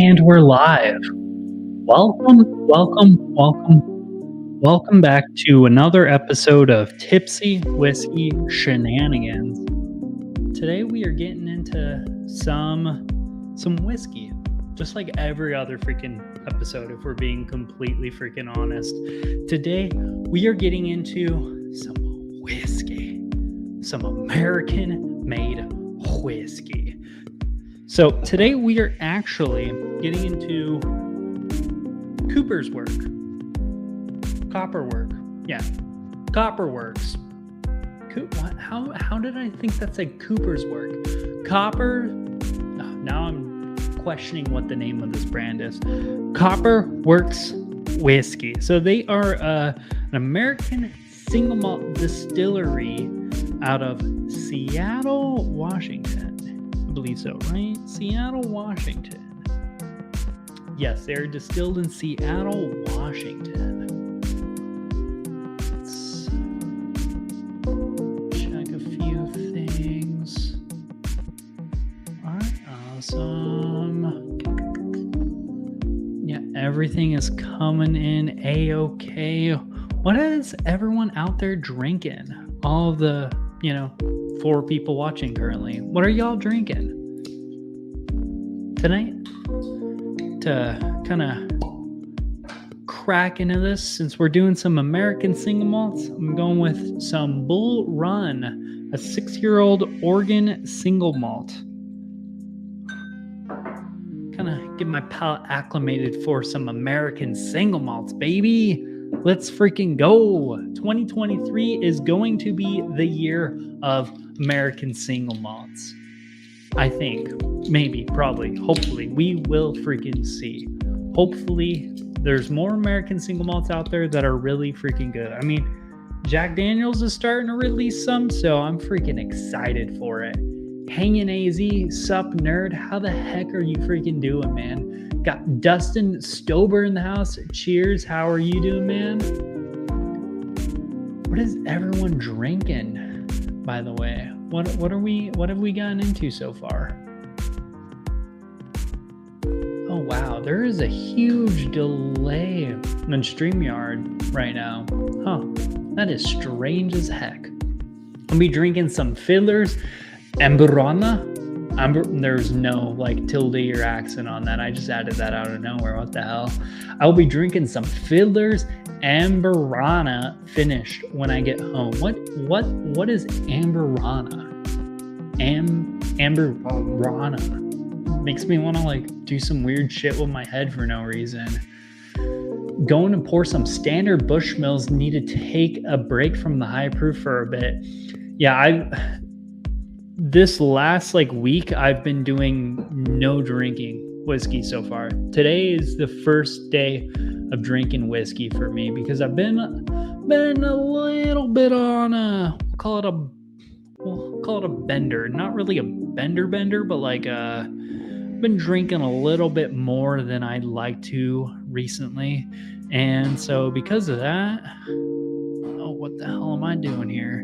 And we're live. Welcome back to another episode of Tipsy Whiskey Shenanigans. Today we are getting into some whiskey, just like every other freaking episode, if we're being completely freaking honest. Today we are getting into some whiskey, some American-made whiskey. So today we are actually getting into Cooper's work. Copperworks. How did I think that said Cooper's work? Now I'm questioning what the name of this brand is. Copperworks Whiskey. So they are an American single malt distillery out of Seattle, Washington. I believe so, right? Seattle, Washington. Yes, they're distilled in Seattle, Washington. Let's check a few things. All right, awesome. Yeah, everything is coming in A-okay. What is everyone out there drinking? All of the, 4 people watching currently. What are y'all drinking tonight? To kind of crack into this, since we're doing some American single malts, I'm going with some Bull Run, a 6-year-old Oregon single malt. Kind of get my palate acclimated for some American single malts, baby. Let's freaking go. 2023 is going to be the year of American single malts. I think, maybe, probably, hopefully, we will freaking see. Hopefully, there's more American single malts out there that are really freaking good. I mean, Jack Daniels is starting to release some, so I'm freaking excited for it. Hangin' AZ, sup nerd, how the heck are you freaking doing, man? Got Dustin Stober in the house. Cheers, how are you doing, man? What is everyone drinking, by the way? What have we gotten into so far? Oh wow, there is a huge delay on StreamYard right now. Huh, that is strange as heck. I'll be drinking some Fiddler's Amburana. There's no tilde or accent on that. I just added that out of nowhere. What the hell? I will be drinking some Fiddler's Amburana finished when I get home. What is Amburana? Amburana makes me want to do some weird shit with my head for no reason. Going to pour some standard Bushmills. Need to take a break from the high proof for a bit. Yeah, this last week I've been doing no drinking whiskey so far. Today is the first day of drinking whiskey for me because I've been a little bit on we'll call it a bender. Not really a bender, but I've been drinking a little bit more than I'd like to recently. And so because of that, what the hell am I doing here?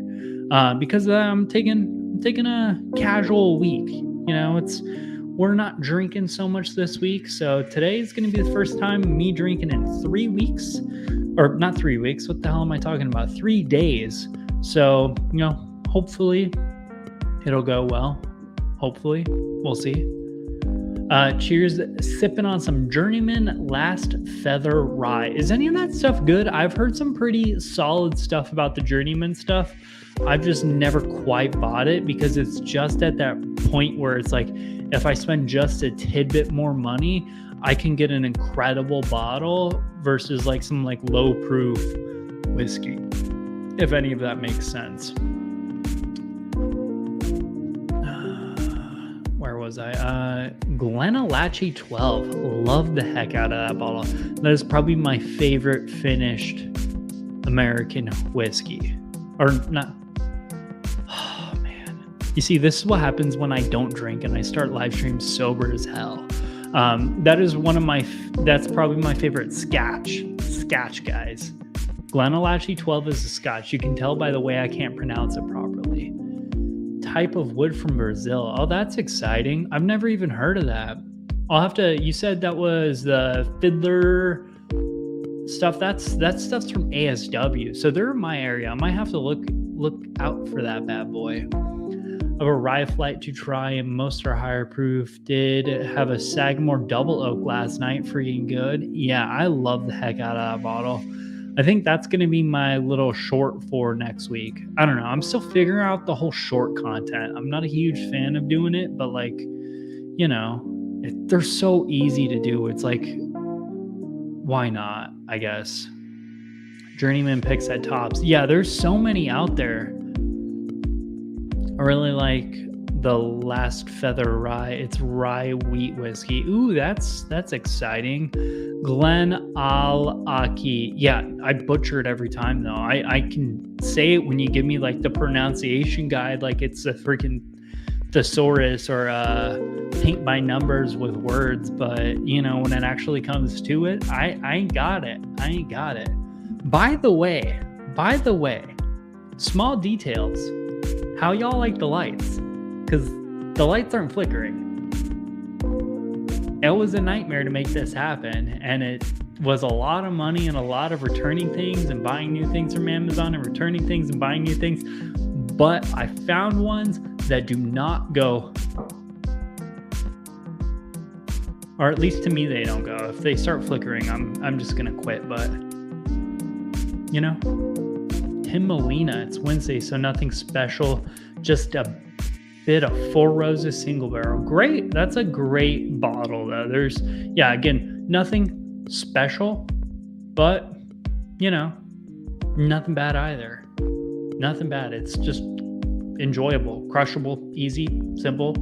Because of that, I'm taking a casual week. We're not drinking so much this week, so today is going to be the first time me drinking in 3 weeks, or not 3 weeks. What the hell am I talking about? 3 days. So hopefully it'll go well. Hopefully, we'll see. Cheers, sipping on some Journeyman Last Feather Rye. Is any of that stuff good? I've heard some pretty solid stuff about the Journeyman stuff. I've just never quite bought it because it's just at that point where it's if I spend just a tidbit more money, I can get an incredible bottle versus some low proof whiskey, if any of that makes sense. Where was I? Glenallachie 12. Love the heck out of that bottle. That is probably my favorite finished American whiskey. Or not. Oh, man. You see, this is what happens when I don't drink and I start live stream sober as hell. That is that's probably my favorite scotch, guys. Glenallachie 12 is a scotch. You can tell by the way I can't pronounce it properly. Type of wood from Brazil. Oh, that's exciting. I've never even heard of that. I'll have to. You said that was the Fiddler stuff. That's stuff's from ASW, so they're in my area. I might have to look out for that bad boy. Of a rye flight to try, and most are higher proof. Did have a Sagamore double oak last night. Freaking good. Yeah, I love the heck out of that bottle. I think that's going to be my little short for next week. I don't know. I'm still figuring out the whole short content. I'm not a huge fan of doing it, but like, they're so easy to do. It's like, why not, I guess. Journeyman picks at tops. Yeah, there's so many out there. I really like the Last Feather Rye. It's rye wheat whiskey. Ooh, that's exciting. Glen Al Aki. Yeah, I butcher it every time though. I can say it when you give me like the pronunciation guide, like it's a freaking thesaurus or paint by numbers with words. But when it actually comes to it, I ain't got it. I ain't got it. By the way, small details. How y'all like the lights? Because the lights aren't flickering. It was a nightmare to make this happen, and it was a lot of money and a lot of returning things and buying new things from Amazon and returning things and buying new things. But I found ones that do not go, or at least to me they don't go. If they start flickering, I'm just gonna quit. But Tim Molina, it's Wednesday, so nothing special, just a bit of Four Roses single barrel. Great, that's a great bottle though. There's, again, nothing special, but nothing bad either. Nothing bad. It's just enjoyable, crushable, easy, simple.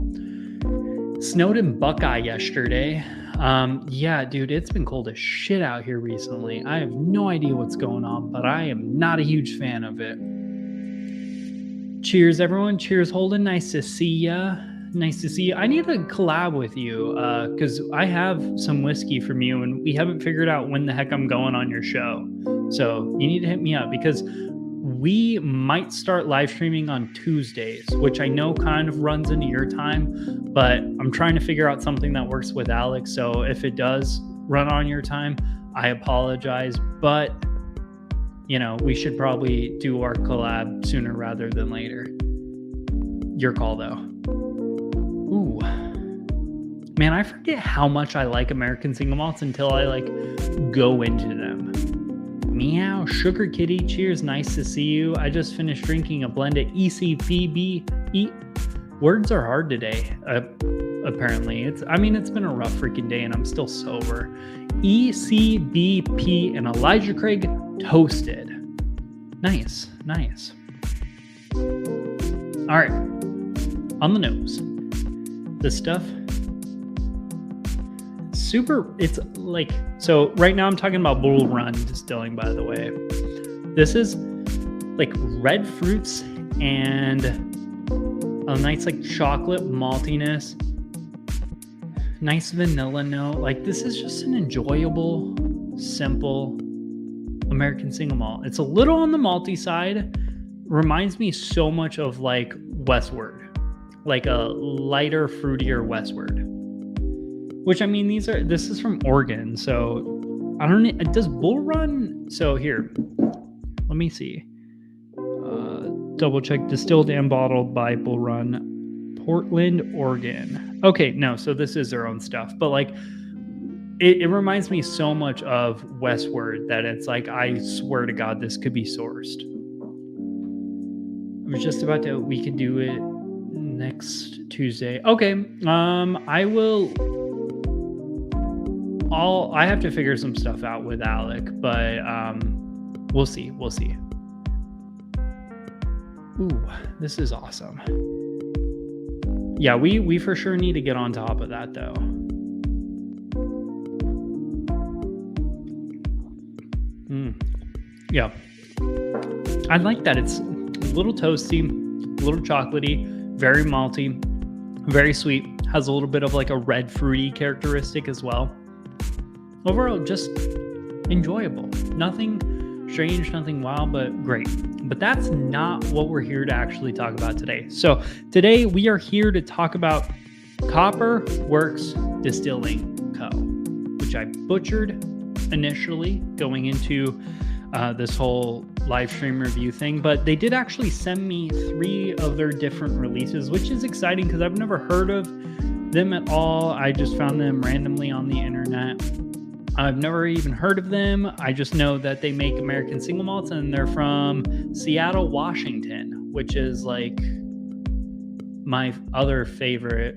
Snowed in Buckeye yesterday. Yeah, dude, it's been cold as shit out here recently. I have no idea what's going on, but I am not a huge fan of it. Cheers, everyone. Cheers, Holden. Nice to see ya. Nice to see you. I need to collab with you because I have some whiskey from you, and we haven't figured out when the heck I'm going on your show. So you need to hit me up because we might start live streaming on Tuesdays, which I know kind of runs into your time, but I'm trying to figure out something that works with Alex. So if it does run on your time, I apologize, but we should probably do our collab sooner rather than later. Your call though. Ooh, man, I forget how much I like American single malts until I go into them. Meow, Sugar Kitty, cheers, nice to see you. I just finished drinking a blend of ECBB. Words are hard today, apparently. It's been a rough freaking day and I'm still sober. ECBP and Elijah Craig toasted. Nice. All right, on the nose. This stuff, super, it's like, so right now I'm talking about Bull Run Distilling, by the way. This is like red fruits and a nice chocolate maltiness, nice vanilla note. This is just an enjoyable, simple American single malt. It's a little on the malty side, reminds me so much of Westward, like a lighter, fruitier Westward. Which this is from Oregon, so I don't know. Does Bull Run? So here, let me see. Double check. Distilled and bottled by Bull Run, Portland, Oregon. Okay, no, so this is their own stuff, but it reminds me so much of Westward that it's I swear to God, this could be sourced. I was just about to. We could do it next Tuesday. Okay, I have to figure some stuff out with Alec, but we'll see. Ooh, this is awesome. Yeah, we for sure need to get on top of that though. Yeah, I like that. It's a little toasty, a little chocolatey, very malty, very sweet. Has a little bit of a red fruity characteristic as well. Overall, just enjoyable. Nothing strange, nothing wild, but great. But that's not what we're here to actually talk about today. So today we are here to talk about Copper Works Distilling Co., which I butchered initially going into this whole live stream review thing, but they did actually send me 3 of their different releases, which is exciting because I've never heard of them at all. I just found them randomly on the internet. I've never even heard of them. I just know that they make American single malts and they're from Seattle, Washington, which is like my other favorite,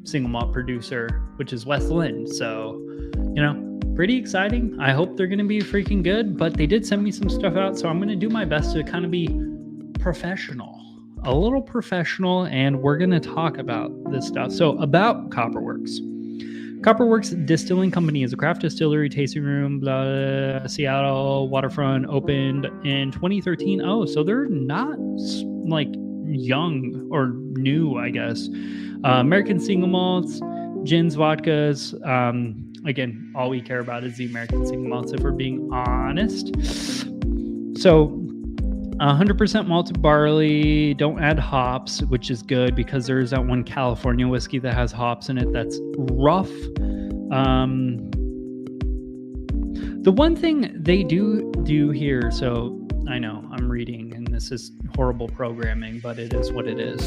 single malt producer, which is West Linn. So, pretty exciting. I hope they're going to be freaking good, but they did send me some stuff out. So I'm going to do my best to kind of be a little professional, and we're going to talk about this stuff. So about Copperworks. Copperworks Distilling Company is a craft distillery, tasting room, Seattle waterfront, opened in 2013. Oh, so they're not like young or new, I guess. American single malts, gins, vodkas. Again, all we care about is the American single malts, if we're being honest. So 100% malted barley, don't add hops, which is good because there's that one California whiskey that has hops in it that's rough. The one thing they do here, so I know I'm reading and this is horrible programming, but it is what it is.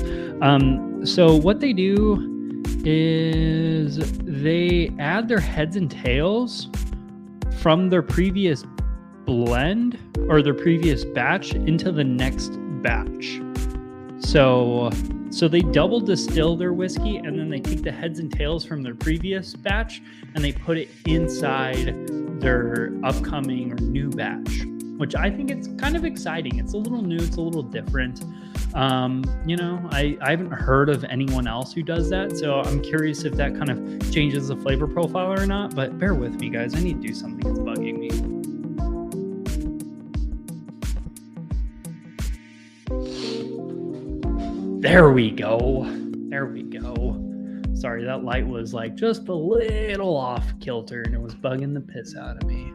So what they do is they add their heads and tails from their previous blend or their previous batch into the next batch. So they double distill their whiskey and then they take the heads and tails from their previous batch and they put it inside their upcoming or new batch, which I think it's kind of exciting. It's a little new, it's a little different. I haven't heard of anyone else who does that, so I'm curious if that kind of changes the flavor profile or not, but bear with me, guys. I need to do something that's bugging me. There we go. Sorry, that light was like just a little off kilter and it was bugging the piss out of me.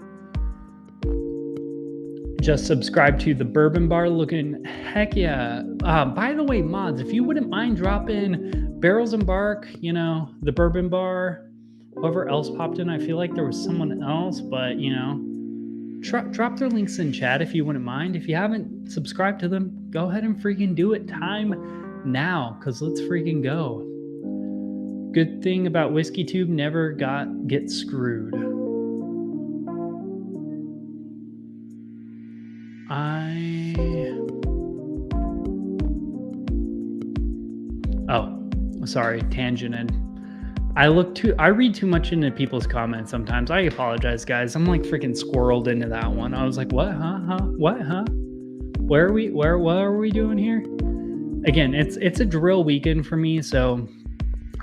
Just subscribe to the Bourbon Bar, looking heck yeah. By the way, mods, if you wouldn't mind dropping Barrels and Bark, the Bourbon Bar, whoever else popped in. I feel like there was someone else, but drop their links in chat if you wouldn't mind. If you haven't subscribed to them, go ahead and freaking do it. Time now, because let's freaking go. Good thing about Whiskey Tube, never get screwed. Sorry, tangented. I read too much into people's comments sometimes. I apologize, guys. I'm like freaking squirreled into that one. I was like, what? What? What are we doing here? Again, it's a drill weekend for me, so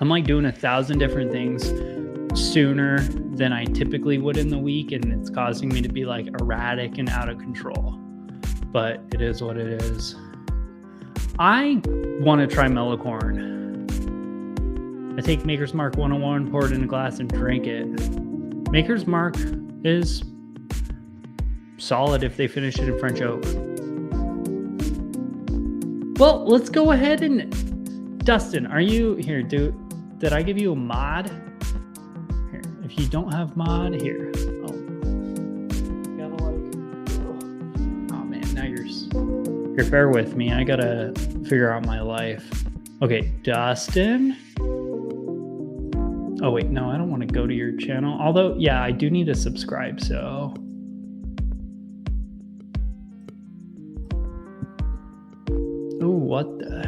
I'm like doing 1,000 different things sooner than I typically would in the week, and it's causing me to be like erratic and out of control. But it is what it is. I want to try Mellow Corn. I take Maker's Mark 101, pour it in a glass, and drink it. Maker's Mark is solid if they finish it in French oak. Well, let's go ahead and... Dustin, are you... Here, did I give you a mod? Here, if you don't have mod, here. Oh. Gotta oh man, now you're... Here, bear with me. I gotta figure out my life. Okay, Dustin... Oh, wait, no, I don't want to go to your channel. Although, yeah, I do need to subscribe, so... Ooh, what the...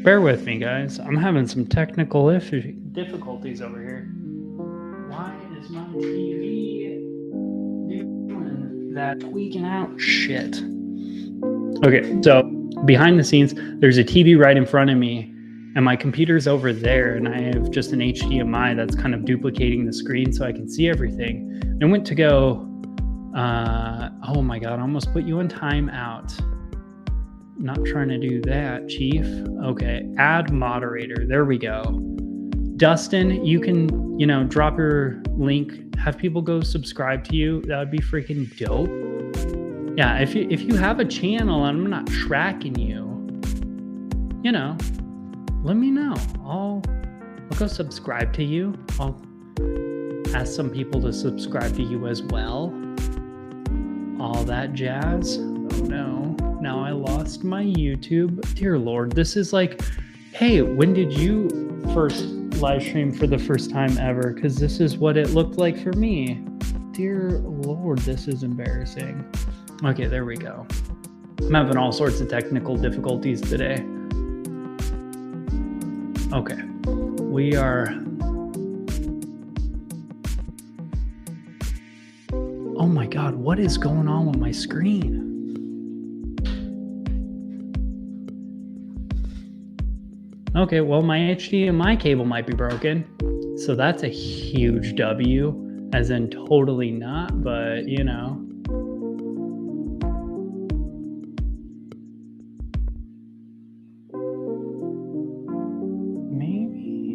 Bear with me, guys. I'm having some technical difficulties over here. Why is my TV doing that tweaking out shit? Okay, so behind the scenes, there's a TV right in front of me, and my computer's over there, and I have just an HDMI that's kind of duplicating the screen so I can see everything. And I went to go, oh my God, I almost put you in timeout. Not trying to do that, Chief. Okay, add moderator. There we go. Dustin, you can, drop your link, have people go subscribe to you. That would be freaking dope. Yeah, if you have a channel and I'm not tracking you, let me know. I'll go subscribe to you. I'll ask some people to subscribe to you as well. All that jazz. Oh no. Now I lost my YouTube. Dear Lord, this is like, hey, when did you first live stream for the first time ever? Because this is what it looked like for me. Dear Lord, this is embarrassing. Okay, there we go. I'm having all sorts of technical difficulties today. Okay, we are... Oh my God, what is going on with my screen? Okay, well, my HDMI cable might be broken. So that's a huge W, as in totally not, but maybe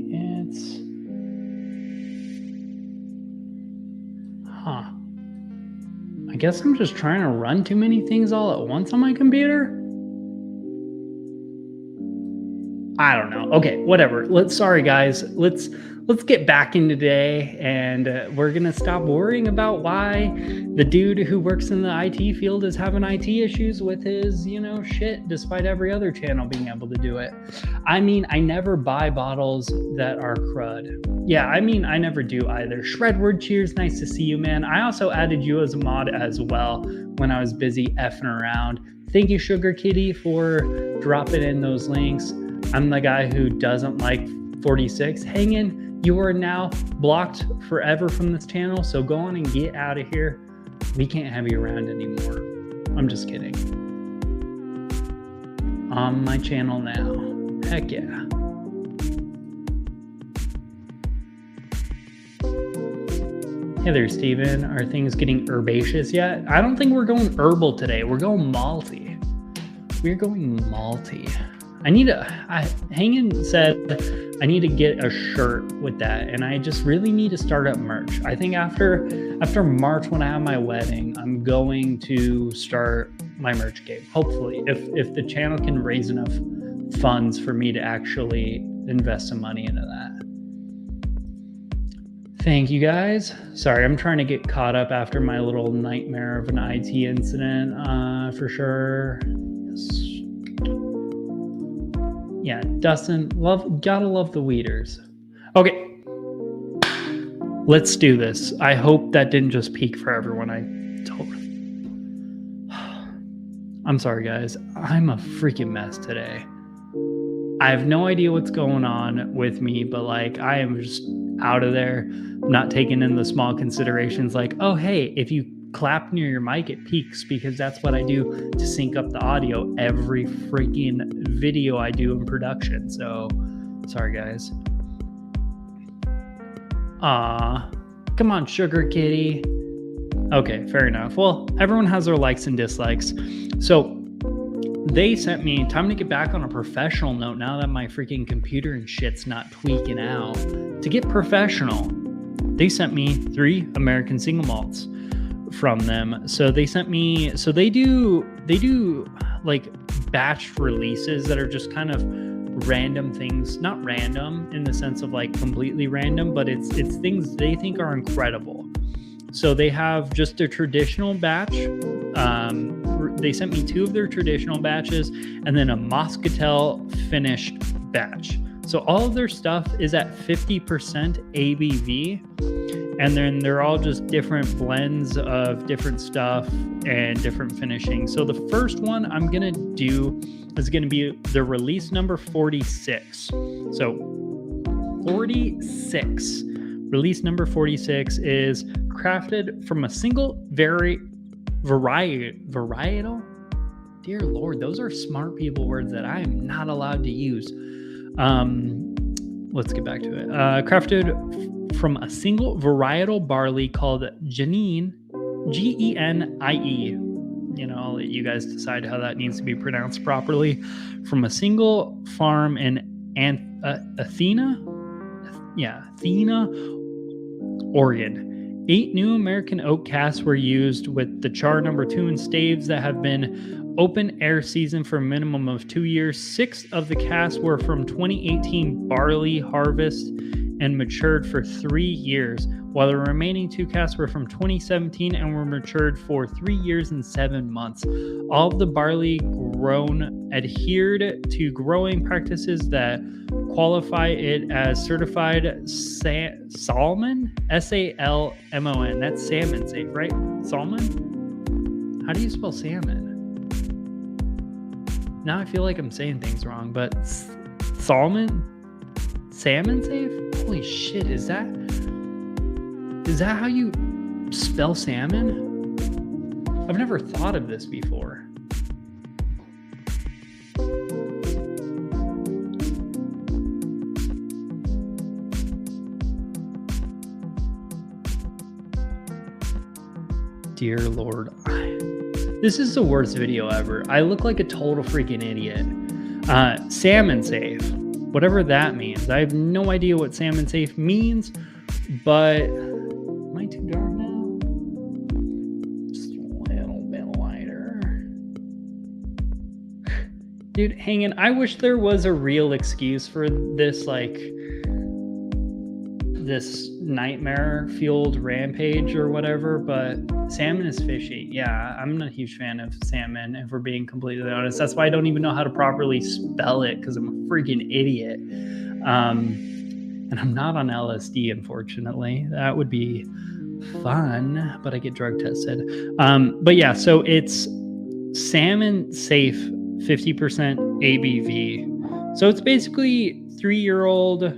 it's... I guess I'm just trying to run too many things all at once on my computer. I don't know. Okay, whatever. Sorry guys. Let's get back in today, and we're gonna stop worrying about why the dude who works in the IT field is having IT issues with his, shit, despite every other channel being able to do it. I mean, I never buy bottles that are crud. Yeah, I mean, I never do either. Shredward, cheers. Nice to see you, man. I also added you as a mod as well when I was busy effing around. Thank you, Sugar Kitty, for dropping in those links. I'm the guy who doesn't like 46. Hang in. You are now blocked forever from this channel, so go on and get out of here. We can't have you around anymore. I'm just kidding. On my channel now. Heck yeah. Hey there, Steven. Are things getting herbaceous yet? I don't think we're going herbal today. We're going malty. We're going malty. Hangin said I need to get a shirt with that, and I just really need to start up merch. I think after March, when I have my wedding, I'm going to start my merch game. Hopefully, if the channel can raise enough funds for me to actually invest some money into that. Thank you guys. Sorry, I'm trying to get caught up after my little nightmare of an IT incident, for sure. Yes. Yeah, Dustin, gotta love the weeders. Okay, let's do this. I hope that didn't just peak for everyone. I'm sorry, guys. I'm a freaking mess today. I have no idea what's going on with me, but I am just out of there. I'm not taking in the small considerations like, oh, hey, if you clap near your mic, it peaks, because that's what I do to sync up the audio every freaking video I do in production. So sorry guys. Come on, Sugar Kitty. Okay, fair enough. Well, everyone has their likes and dislikes. So they sent me, time to get back on a professional note now that my freaking computer and shit's not tweaking out. To get professional, they sent me 3 American single malts from them. So they sent me, so they do batch releases that are just kind of random things, not random in the sense of completely random, but it's things they think are incredible. So they have just a traditional batch. They sent me 2 of their traditional batches and then a Moscatel finished batch. So all of their stuff is at 50% ABV, and then they're all just different blends of different stuff and different finishing. So the first one I'm gonna do is gonna be the release number 46. So 46. Release number 46 is crafted from a single varietal. Dear Lord, those are smart people words that I am not allowed to use. Let's get back to it. Crafted from a single varietal barley called Genine, G-E-N-I-E. I'll let you guys decide how that needs to be pronounced properly. From a single farm in Athena, Athena, Oregon. 8 new American oak casks were used with the char number 2 and staves that have been open air season for a minimum of 2 years. 6 of the casks were from 2018 barley harvest and matured for 3 years, while the remaining 2 casks were from 2017 and were matured for 3 years and 7 months. All of the barley grown adhered to growing practices that qualify it as certified Salmon, S-A-L-M-O-N. That's salmon safe, right? Salmon? How do you spell salmon? Now I feel like I'm saying things wrong, but salmon safe? Holy shit, is that how you spell salmon? I've never thought of this before. Dear Lord, this is the worst video ever. I look like a total freaking idiot. Salmon safe, whatever that means. I have no idea what salmon safe means, but am I too dark now? Just a little bit lighter. Dude, hanging. I wish there was a real excuse for this, this nightmare-fueled rampage or whatever, but salmon is fishy. Yeah, I'm not a huge fan of salmon, if we're being completely honest. That's why I don't even know how to properly spell it, because I'm a freaking idiot. And I'm not on LSD, unfortunately. That would be fun, but I get drug tested. But yeah, so it's salmon safe 50% ABV. So it's basically 3-year-old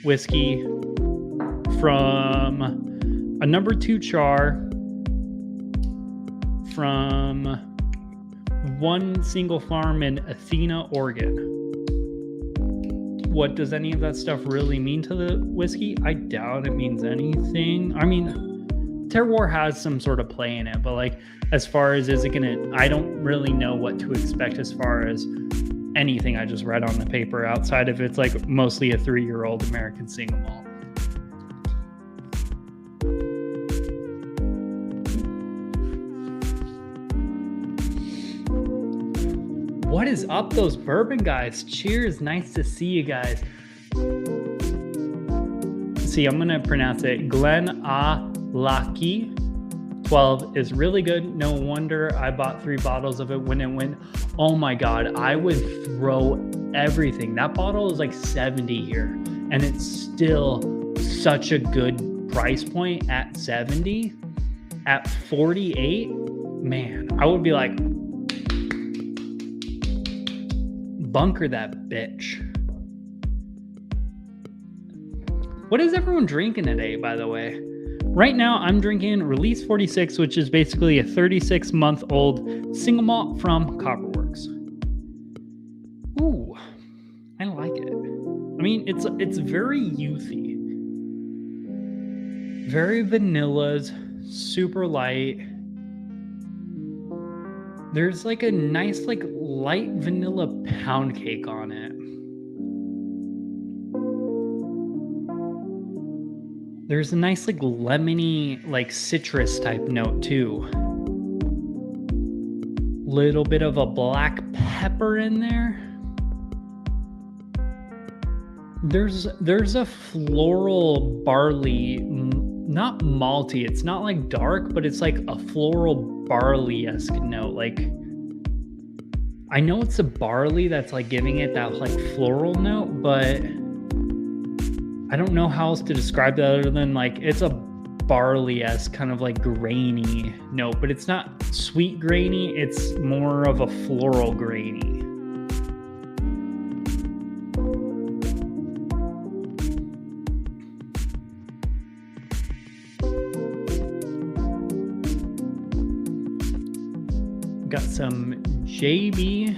whiskey from a number 2 char from one single farm in Athena, Oregon. What does any of that stuff really mean to the whiskey? I doubt it means anything. I mean, terroir has some sort of play in it, but as far as is it gonna, I don't really know what to expect as far as anything I just read on the paper outside of it's mostly a 3-year-old American single malt. What is up, those bourbon guys? Cheers. Nice to see you guys. See, I'm going to pronounce it. Glenallachie 12 is really good. No wonder I bought 3 bottles of it when it went. Oh my God, I would throw everything. That bottle is $70 here, and it's still such a good price point at $70. At $48, man, I would be bunker that bitch. What is everyone drinking today, by the way? Right now, I'm drinking Release 46, which is basically a 36-month-old single malt from Copperworks. Ooh, I like it. I mean, it's very youthy, very vanillas, super light. There's a nice light vanilla pound cake on it. There's a nice lemony citrus type note too. Little bit of a black pepper in there. There's a floral barley, not malty. It's not dark, but it's a floral barley-esque note. I know it's a barley that's giving it that floral note, but I don't know how else to describe that other than it's a barley-esque kind of grainy note, but it's not sweet grainy. It's more of a floral grainy. Got some JB,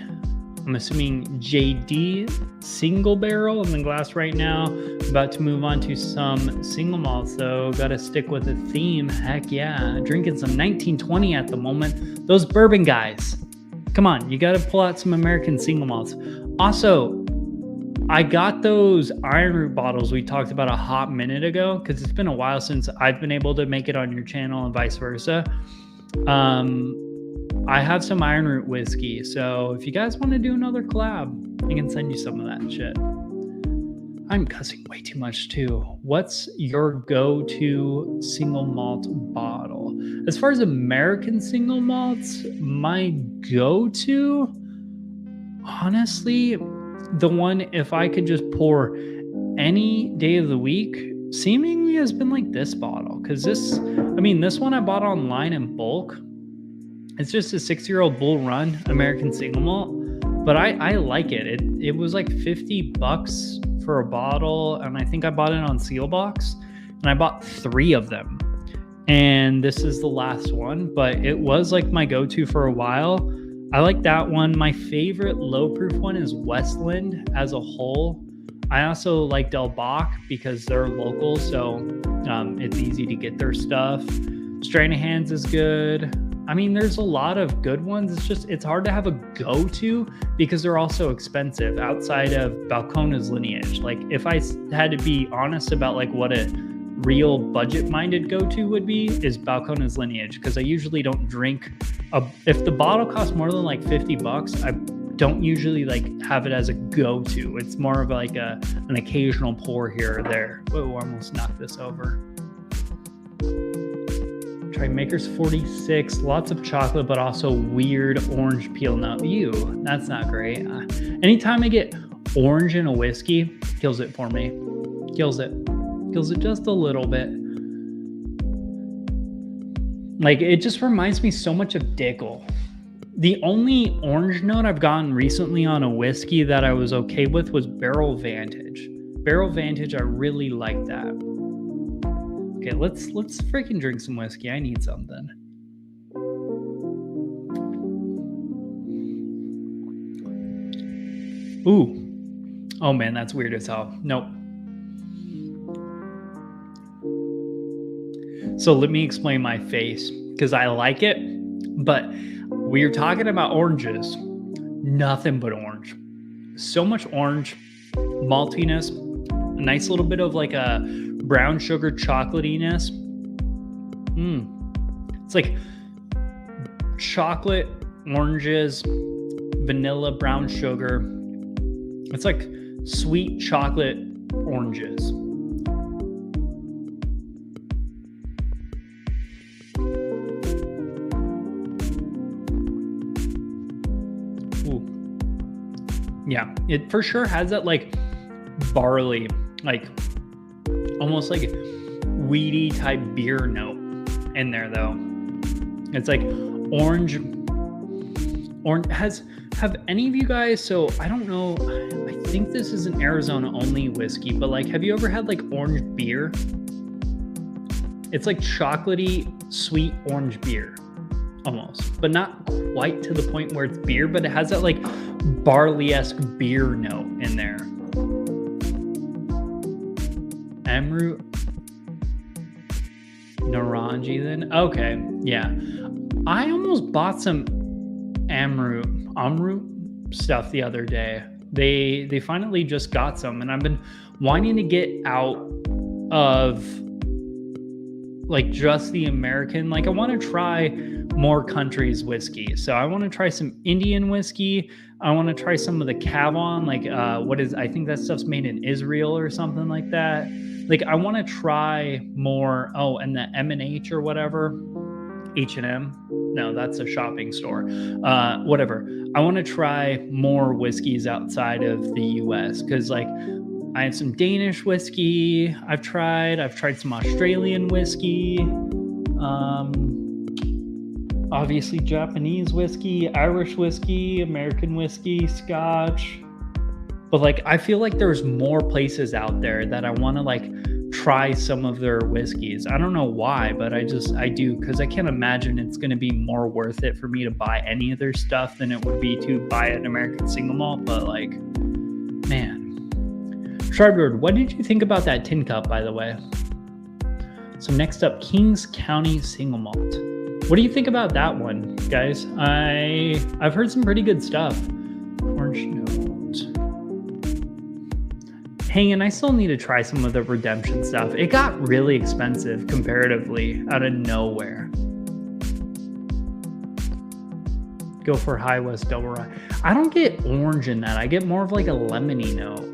I'm assuming JD single barrel in the glass right now. About to move on to some single malts though. Gotta stick with the theme. Heck yeah. Drinking some 1920 at the moment. Those bourbon guys. Come on, you gotta pull out some American single malts. Also, I got those Iron Root bottles we talked about a hot minute ago because it's been a while since I've been able to make it on your channel and vice versa. I have some Iron Root whiskey, so if you guys want to do another collab, I can send you some of that shit. I'm cussing way too much too. What's your go-to single malt bottle? As far as American single malts, my go-to, honestly, the one if I could just pour any day of the week, seemingly has been like this bottle. Because this one I bought online in bulk. It's just a 6-year-old Bull Run American single malt, but I like it. It was like $50 for a bottle, and I think I bought it on Sealbox, and I bought 3 of them. And this is the last one, but it was like my go-to for a while. I like that one. My favorite low-proof one is Westland as a whole. I also like Del Bach because they're local, so it's easy to get their stuff. Stranahan's is good. I mean, there's a lot of good ones. It's hard to have a go-to because they're also expensive outside of Balcones lineage. Like if I had to be honest about like what a real budget-minded go-to would be is Balcones lineage, because I usually don't drink if the bottle costs more than like $50, I don't usually like have it as a go-to. It's more of like an occasional pour here or there. Whoa, I almost knocked this over. Try Maker's 46, lots of chocolate, but also weird orange peel nut. Ew, that's not great. Anytime I get orange in a whiskey, kills it for me. Kills it just a little bit. Like, it just reminds me so much of Dickel. The only orange note I've gotten recently on a whiskey that I was okay with was Barrel Vantage. Barrel Vantage, I really like that. Okay, let's freaking drink some whiskey. I need something. Ooh. Oh man, that's weird as hell. Nope. So let me explain my face, because I like it, but we're talking about oranges. Nothing but orange. So much orange, maltiness, a nice little bit of like a brown sugar chocolatiness. It's like chocolate, oranges, vanilla, brown sugar. It's like sweet chocolate oranges. Ooh. Yeah, it for sure has that like barley, like almost like weedy type beer note in there though. It's like orange have any of you guys, so I don't know, I think this is an Arizona only whiskey, but like have you ever had like orange beer? It's like chocolatey sweet orange beer almost, but not quite to the point where it's beer, but it has that like barley-esque beer note in there. Amrut Naranji then? Okay, yeah. I almost bought some Amrut stuff the other day. They finally just got some, and I've been wanting to get out of like just the American. Like I want to try more countries whiskey. So I want to try some Indian whiskey. I want to try some of the Kavon, like I think that stuff's made in Israel or something like that. Like I want to try more. Oh, and the M&H or whatever, H&M. No, that's a shopping store. Whatever. I want to try more whiskeys outside of the US, because like I have some Danish whiskey I've tried some Australian whiskey, obviously Japanese whiskey, Irish whiskey, American whiskey, Scotch. But like I feel like there's more places out there that I want to like try some of their whiskeys. I don't know why, but I do, because I can't imagine it's going to be more worth it for me to buy any of their stuff than it would be to buy an American single malt. But like, man. Shardward, what did you think about that tin cup, by the way? So next up, Kings County Single Malt. What do you think about that one, guys? I've heard some pretty good stuff. Orange note. Hanging, I still need to try some of the redemption stuff. It got really expensive comparatively out of nowhere. Go for High West Double Rye. I don't get orange in that. I get more of like a lemony note.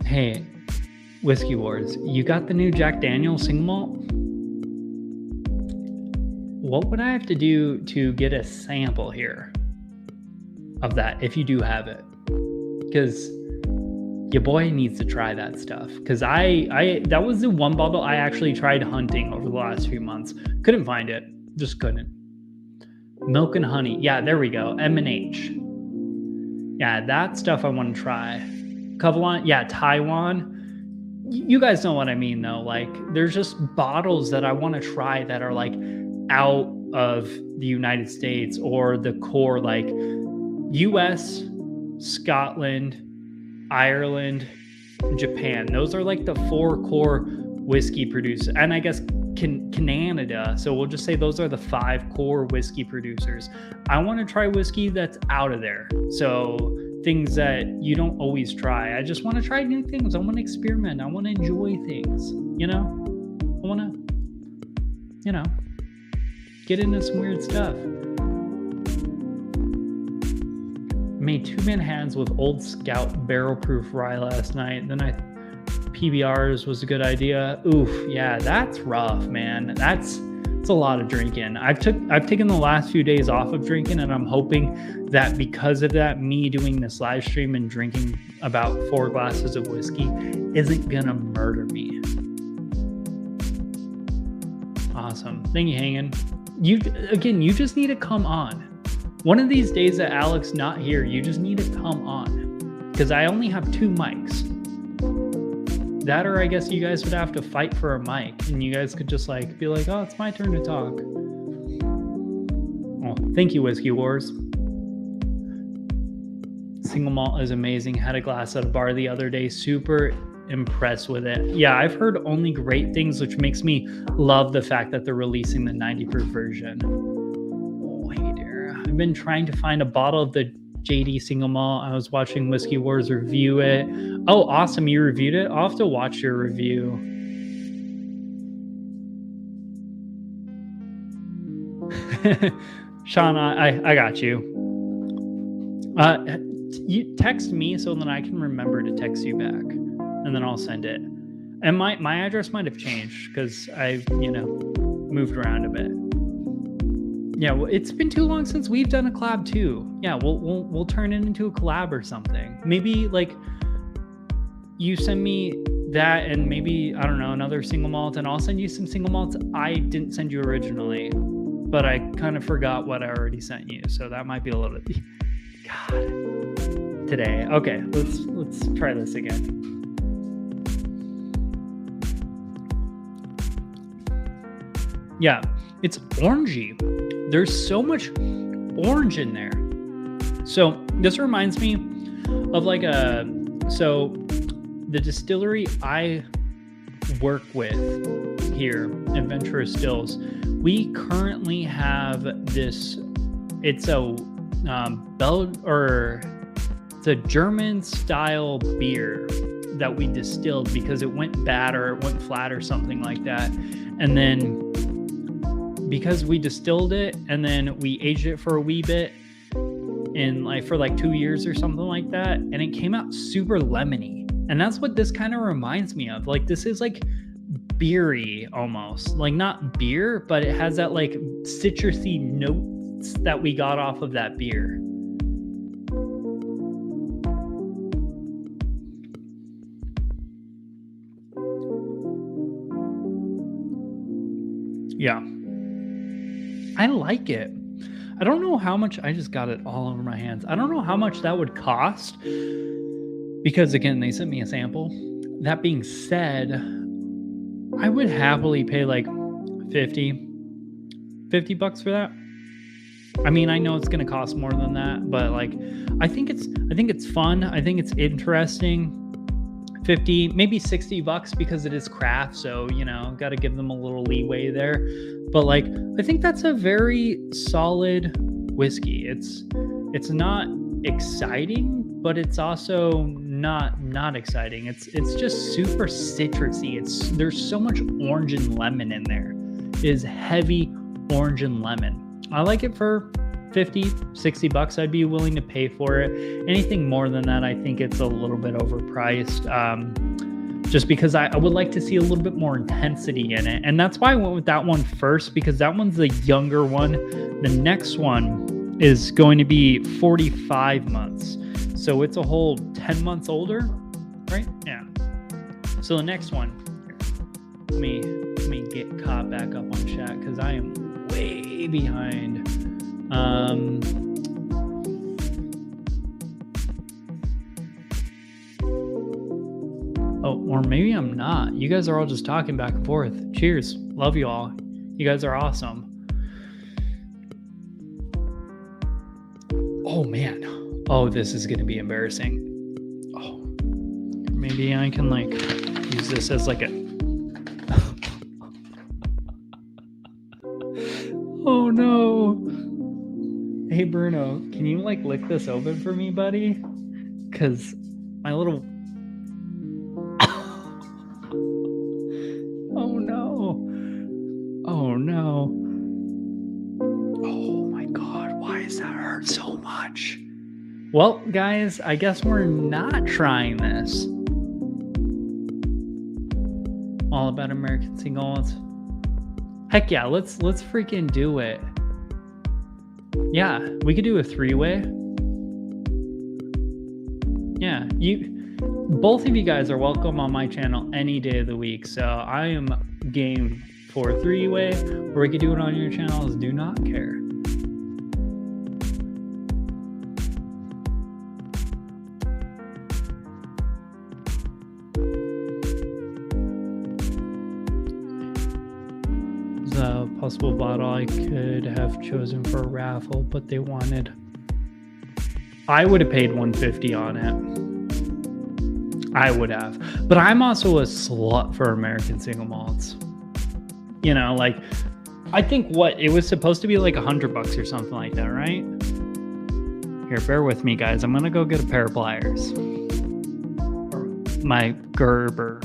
Hey, Whiskey Wars, you got the new Jack Daniel's single malt? What would I have to do to get a sample here of that if you do have it? Because your boy needs to try that stuff. Because that was the one bottle I actually tried hunting over the last few months. Couldn't find it. Just couldn't. Milk and honey. Yeah, there we go. M&H. Yeah, that stuff I want to try. Kavalan. Yeah, Taiwan. You guys know what I mean, though. Like, there's just bottles that I want to try that are like out of the United States or the core, like US, Scotland, Ireland, Japan. Those are like the 4 core whiskey producers, and I guess Canada. So we'll just say those are the 5 core whiskey producers. I want to try whiskey that's out of there. So things that you don't always try. I just want to try new things. I want to experiment. I want to enjoy things. I want to, get into some weird stuff. Made 2 Manhattans with Old Scout barrel proof rye last night. Then PBRs was a good idea. Oof, yeah, that's rough, man. It's a lot of drinking. I've taken the last few days off of drinking, and I'm hoping that because of that, me doing this live stream and drinking about 4 glasses of whiskey isn't gonna murder me. Awesome. Thank you, Hanging. You just need to come on. One of these days that Alex not here, you just need to come on. Because I only have 2 mics. That, or I guess you guys would have to fight for a mic. And you guys could just be like, oh, it's my turn to talk. Oh, thank you, Whiskey Wars. Single malt is amazing. Had a glass at a bar the other day. Super impressed with it. Yeah, I've heard only great things, which makes me love the fact that they're releasing the 90 proof version. Oh, hey there. I've been trying to find a bottle of the JD single malt. I was watching Whiskey Wars review it. Oh, awesome. You reviewed it? I'll have to watch your review. Sean, I got you. You text me so then I can remember to text you back. And then I'll send it. And my address might have changed because I, moved around a bit. Yeah, well, it's been too long since we've done a collab too. Yeah, we'll turn it into a collab or something. Maybe you send me that and maybe, I don't know, another single malt, and I'll send you some single malts I didn't send you originally, but I kind of forgot what I already sent you. So that might be a little bit, God, today. Okay, let's try this again. Yeah, it's orangey. There's so much orange in there. So this reminds me of the distillery I work with here in Ventura Stills. We currently have this. It's a it's a German style beer that we distilled because it went bad or it went flat or something like that, and then. Because we distilled it and then we aged it for a wee bit for 2 years or something like that, and it came out super lemony. And that's what this kind of reminds me of. This is beery almost. Not beer, but it has that citrusy notes that we got off of that beer. Yeah. I like it. I don't know how much. I just got it all over my hands. I don't know how much that would cost because, again, they sent me a sample. That being said, I would happily pay $50 bucks for that. I mean, I know it's going to cost more than that, but I think it's fun. I think it's interesting. $50, maybe $60 because it is craft. So, got to give them a little leeway there. But like, I think that's a very solid whiskey. It's not exciting, but it's also not exciting. It's just super citrusy. There's so much orange and lemon in there. It is heavy orange and lemon. I like it for $50-$60. I'd be willing to pay for it. Anything more than that, I think it's a little bit overpriced. Just because I would like to see a little bit more intensity in it. And that's why I went with that one first, because that one's the younger one. The next one is going to be 45 months. So it's a whole 10 months older, right? Yeah. So the next one, let me get caught back up on chat because I am way behind. Or maybe I'm not. You guys are all just talking back and forth. Cheers. Love you all. You guys are awesome. Oh, man. Oh, this is going to be embarrassing. Oh, maybe I can like use this as like a... Oh, no. Hey, Bruno, can you like lick this open for me, buddy? Because my little... Oh no. Oh my God, why does that hurt so much? Well, guys, I guess we're not trying this. All about American single malts. Heck yeah, let's freaking do it. Yeah, we could do a 3-way. Yeah, both of you guys are welcome on my channel any day of the week. So I am game for a 3-way, or we could do it on your channels. Do not care. There's a possible bottle I could have chosen for a raffle, but they wanted... I would have paid $150 on it. I would have. But I'm also a slut for American single malts. Like, I think it was supposed to be like $100 or something like that, right? Here, bear with me, guys. I'm gonna go get a pair of pliers. Or my Gerber.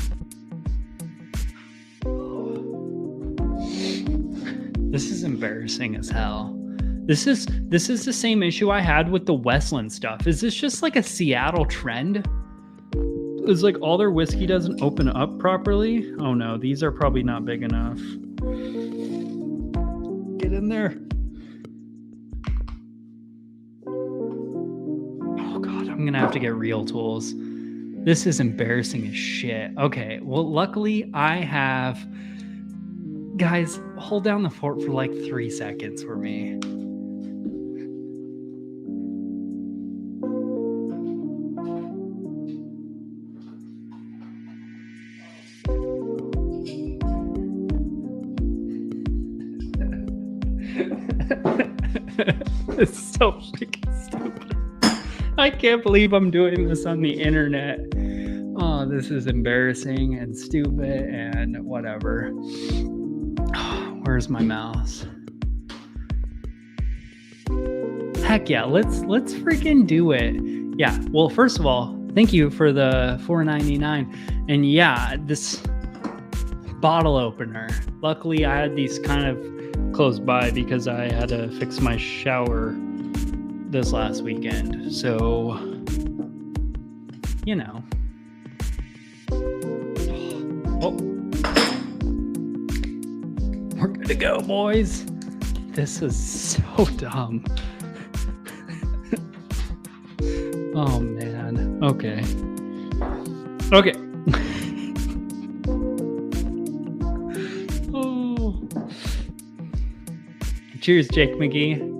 This is embarrassing as hell. This is the same issue I had with the Westland stuff. Is this just like a Seattle trend? It's like all their whiskey doesn't open up properly. Oh no, these are probably not big enough. Get in there. Oh God, I'm gonna have to get real tools. This is embarrassing as shit. Okay, well, luckily I have... Guys, hold down the fort for like 3 seconds for me. It's so freaking stupid. I can't believe I'm doing this on the internet. Oh, this is embarrassing and stupid and whatever. Where's my mouse? Heck yeah, let's freaking do it. Yeah, well, first of all, thank you for the $4.99. And yeah, this bottle opener. Luckily, I had these kind of close by because I had to fix my shower this last weekend. So, Oh. We're good to go, boys. This is so dumb. Oh, man. Okay. Oh. Cheers, Jake McGee.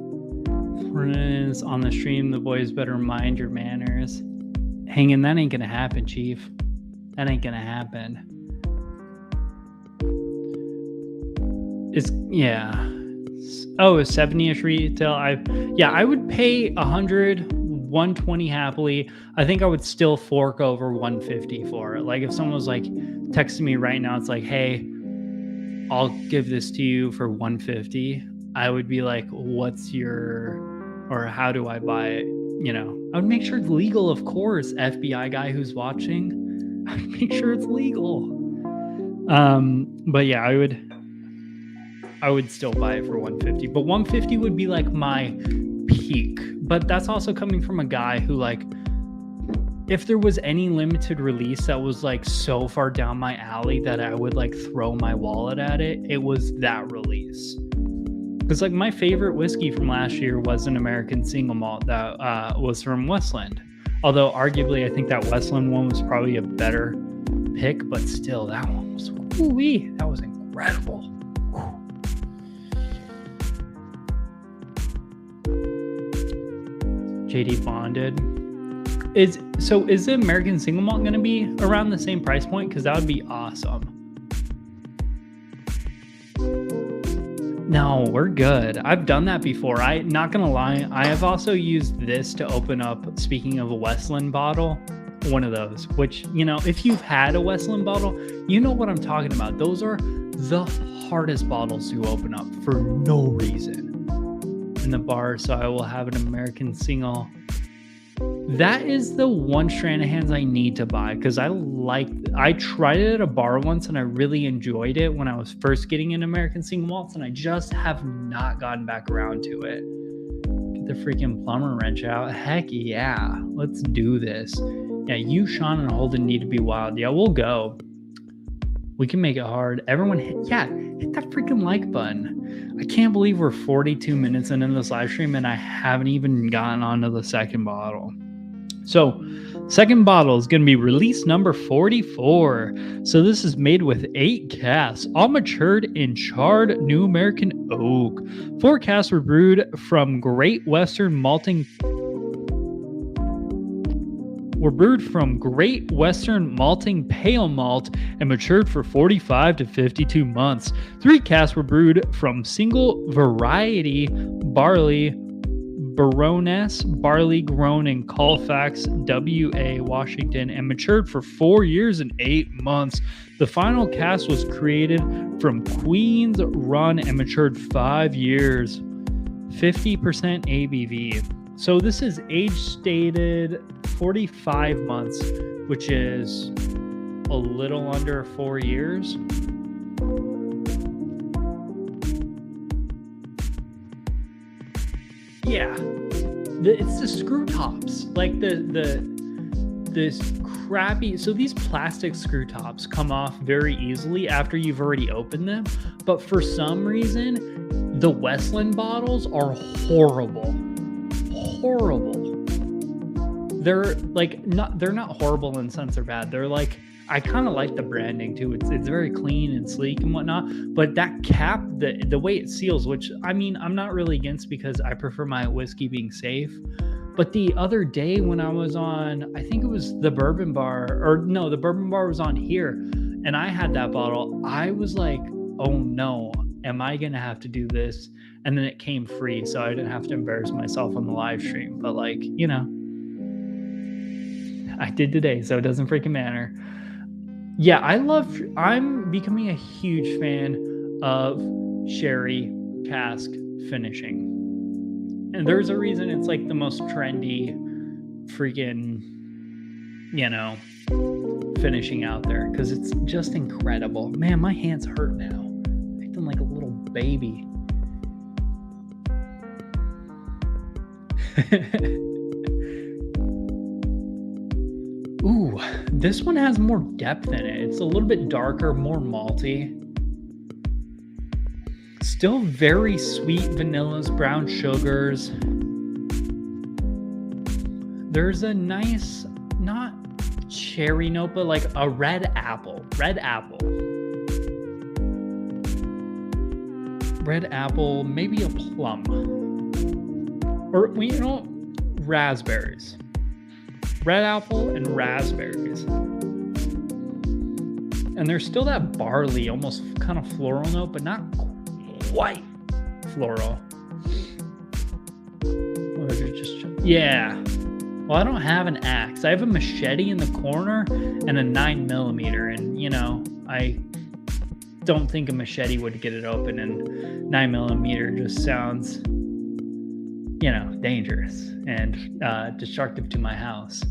Friends on the stream, the boys better mind your manners. Hanging, that ain't gonna happen, Chief. That ain't gonna happen. Oh, 70-ish retail. I would pay 100 120 happily. I think I would still fork over 150 for it. Like if someone was like texting me right now, it's like, hey, I'll give this to you for 150. I would be like, or how do I buy it? You know, I would make sure it's legal, of course. FBI guy who's watching, I'd make sure it's legal. But yeah, I would still buy it for 150, but 150 would be like my peak. But that's also coming from a guy who, like, if there was any limited release that was like so far down my alley that I would like throw my wallet at it, it was that release. Because like my favorite whiskey from last year was an American single malt that was from Westland. Although arguably I think that Westland one was probably a better pick, but still that one was, woo-wee, that was incredible. JD Bonded. Is the American single malt going to be around the same price point? Because that would be awesome. No, we're good. I've done that before. Not going to lie, I have also used this to open up, speaking of a Westland bottle, one of those, which, you know, if you've had a Westland bottle, you know what I'm talking about. Those are the hardest bottles to open up for no reason in the bar. So I will have an American single. That is the one Stranahan's I need to buy, because I tried it at a bar once and I really enjoyed it when I was first getting into American single malts, and I just have not gotten back around to it. Get the freaking plumber wrench out. Heck yeah, let's do this. Yeah, you, Sean, and Holden need to be wild. Yeah, we'll go. We can make it hard. Everyone hit that freaking like button. I can't believe we're 42 minutes into this live stream and I haven't even gotten onto the second bottle. So, second bottle is going to be release number 44. So this is made with 8 casks, all matured in charred New American oak. 4 casks were brewed from Great Western Malting pale malt and matured for 45 to 52 months. 3 casks were brewed from single variety barley, Baroness barley grown in Colfax, WA, Washington, and matured for 4 years and 8 months. The final cask was created from Queen's Run and matured 5 years, 50% ABV. So this is age stated 45 months, which is a little under 4 years. Yeah, it's the screw tops, like this crappy. So these plastic screw tops come off very easily after you've already opened them, but for some reason, the Westland bottles are horrible. They're like they're not horrible in the sense they're bad. They're like, I kind of like the branding too. It's very clean and sleek and whatnot. But that cap, the way it seals, which I mean, I'm not really against because I prefer my whiskey being safe. But the other day when I was on, I think it was the Bourbon Bar, the Bourbon Bar was on here, and I had that bottle. I was like, oh no, am I gonna have to do this? And then it came free, so I didn't have to embarrass myself on the live stream. But like, you know, I did today, so it doesn't freaking matter. Yeah, I'm becoming a huge fan of sherry cask finishing. And there's a reason it's like the most trendy freaking, you know, finishing out there, because it's just incredible. Man, my hands hurt now. Acting like a little baby. Ooh, this one has more depth in it. It's a little bit darker, more malty. Still very sweet vanillas, brown sugars. There's a nice, not cherry note, but like a red apple. Red apple, maybe a plum. Or, you know, raspberries. Red apple and raspberries. And there's still that barley, almost kind of floral note, but not quite floral. Or is it just, yeah. Well, I don't have an axe. I have a machete in the corner and a 9mm, and I don't think a machete would get it open, and 9mm just sounds, dangerous and destructive to my house.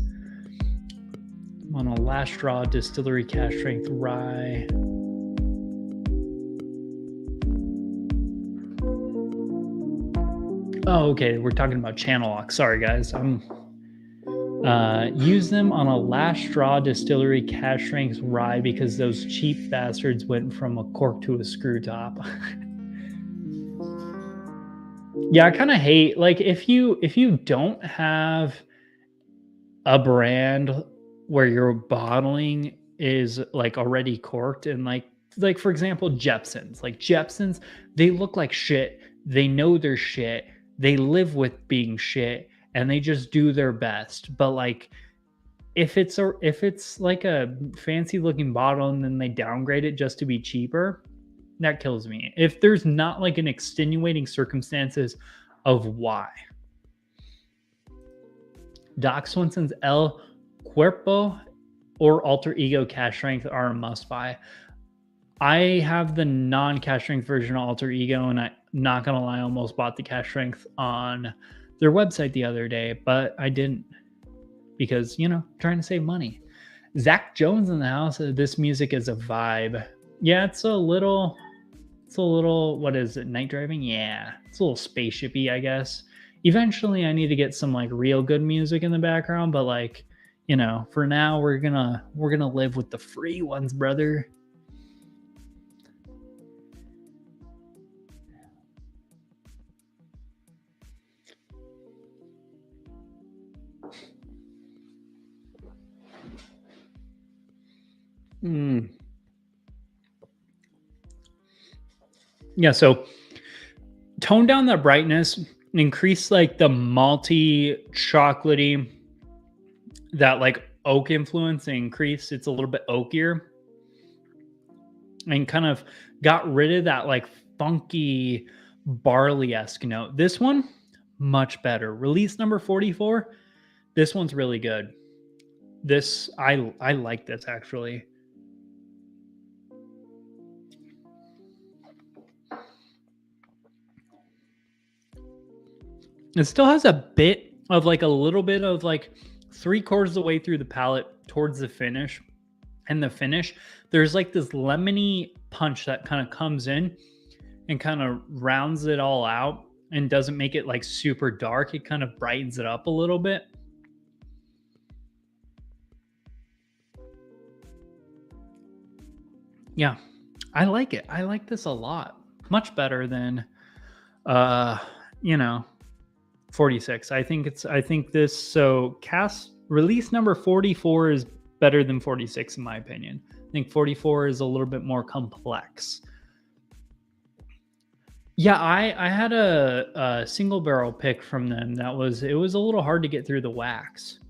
I'm on a Last Straw Distillery Cask Strength Rye. Oh, okay. We're talking about channel locks. Sorry, guys. Use them on a Last Straw Distillery Cask Strength Rye because those cheap bastards went from a cork to a screw top. Yeah, I kind of hate, like, if you don't have a brand where your bottling is like already corked, and like for example, Jepson's, they look like shit. They know their shit. They live with being shit, and they just do their best. But like, if it's like a fancy looking bottle and then they downgrade it just to be cheaper, that kills me. If there's not like an extenuating circumstances of why. Doc Swinson's El Cuerpo or Alter Ego Cask Strength are a must buy. I have the non-cask strength version of Alter Ego, and I'm not gonna lie, I almost bought the cask strength on their website the other day, but I didn't because trying to save money. Zach Jones in the house. This music is a vibe. Yeah, it's a little. What is it? Night driving? Yeah, it's a little spaceshipy, I guess. Eventually, I need to get some like real good music in the background, but like, for now, we're gonna live with the free ones, brother. Yeah, so tone down the brightness, increase like the malty, chocolatey, that like oak influence increase. It's a little bit oakier, and kind of got rid of that like funky barley-esque note. This one, much better. Release number 44. This one's really good. This I like this actually. It still has a bit of like a little bit of like 3/4 of the way through the palate towards the finish. And the finish, there's like this lemony punch that kind of comes in and kind of rounds it all out and doesn't make it like super dark. It kind of brightens it up a little bit. Yeah, I like it. I like this a lot. Much better than 46. I think this, so cast release number 44 is better than 46 in my opinion. I think 44 is a little bit more complex. Yeah, I had a single barrel pick from them. It was a little hard to get through the wax.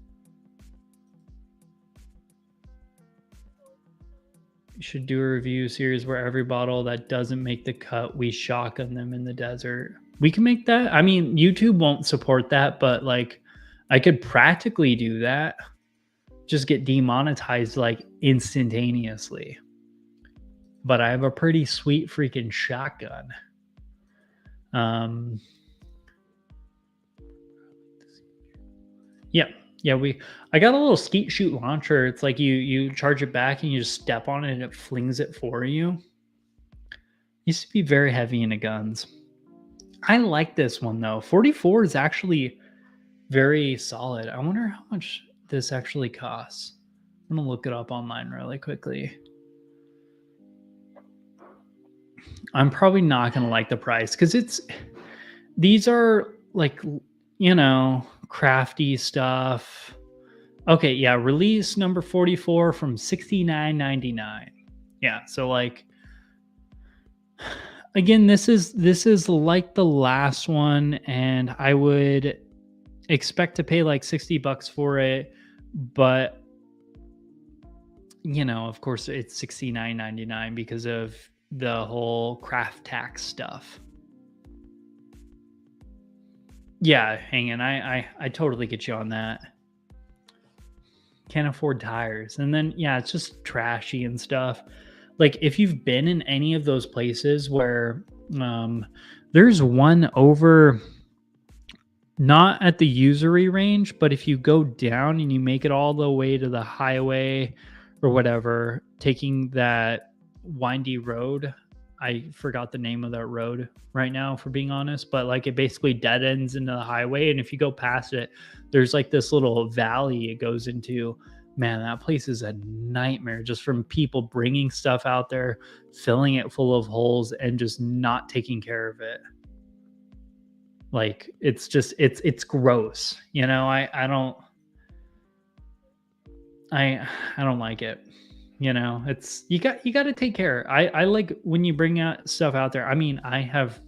You should do a review series where every bottle that doesn't make the cut, we shotgun them in the desert. We can make that. I mean, YouTube won't support that, but like I could practically do that. Just get demonetized like instantaneously. But I have a pretty sweet freaking shotgun. Yeah, I got a little skeet shoot launcher. It's like you charge it back and you just step on it and it flings it for you. Used to be very heavy into guns. I like this one though. 44 is actually very solid. I wonder how much this actually costs. I'm gonna look it up online really quickly. I'm probably not gonna like the price because these are like, crafty stuff. Okay, yeah, release number 44 from $69.99. Yeah, so like, again, this is like the last one, and I would expect to pay like $60 for it, but of course it's $69.99 because of the whole craft tax stuff. Yeah, hang on. I totally get you on that. can't afford tires. And then, yeah, it's just trashy and stuff. Like, if you've been in any of those places where there's one over, not at the usury range, but if you go down and you make it all the way to the highway or whatever, taking that windy road. I forgot the name of that road right now, for being honest, but like it basically dead ends into the highway. And if you go past it, there's like this little valley it goes into. Man, that place is a nightmare, just from people bringing stuff out there, filling it full of holes, and just not taking care of it. Like, it's just, it's gross. You know, I don't like it. You know, it's, you got to take care. I like when you bring out stuff out there. I mean, I have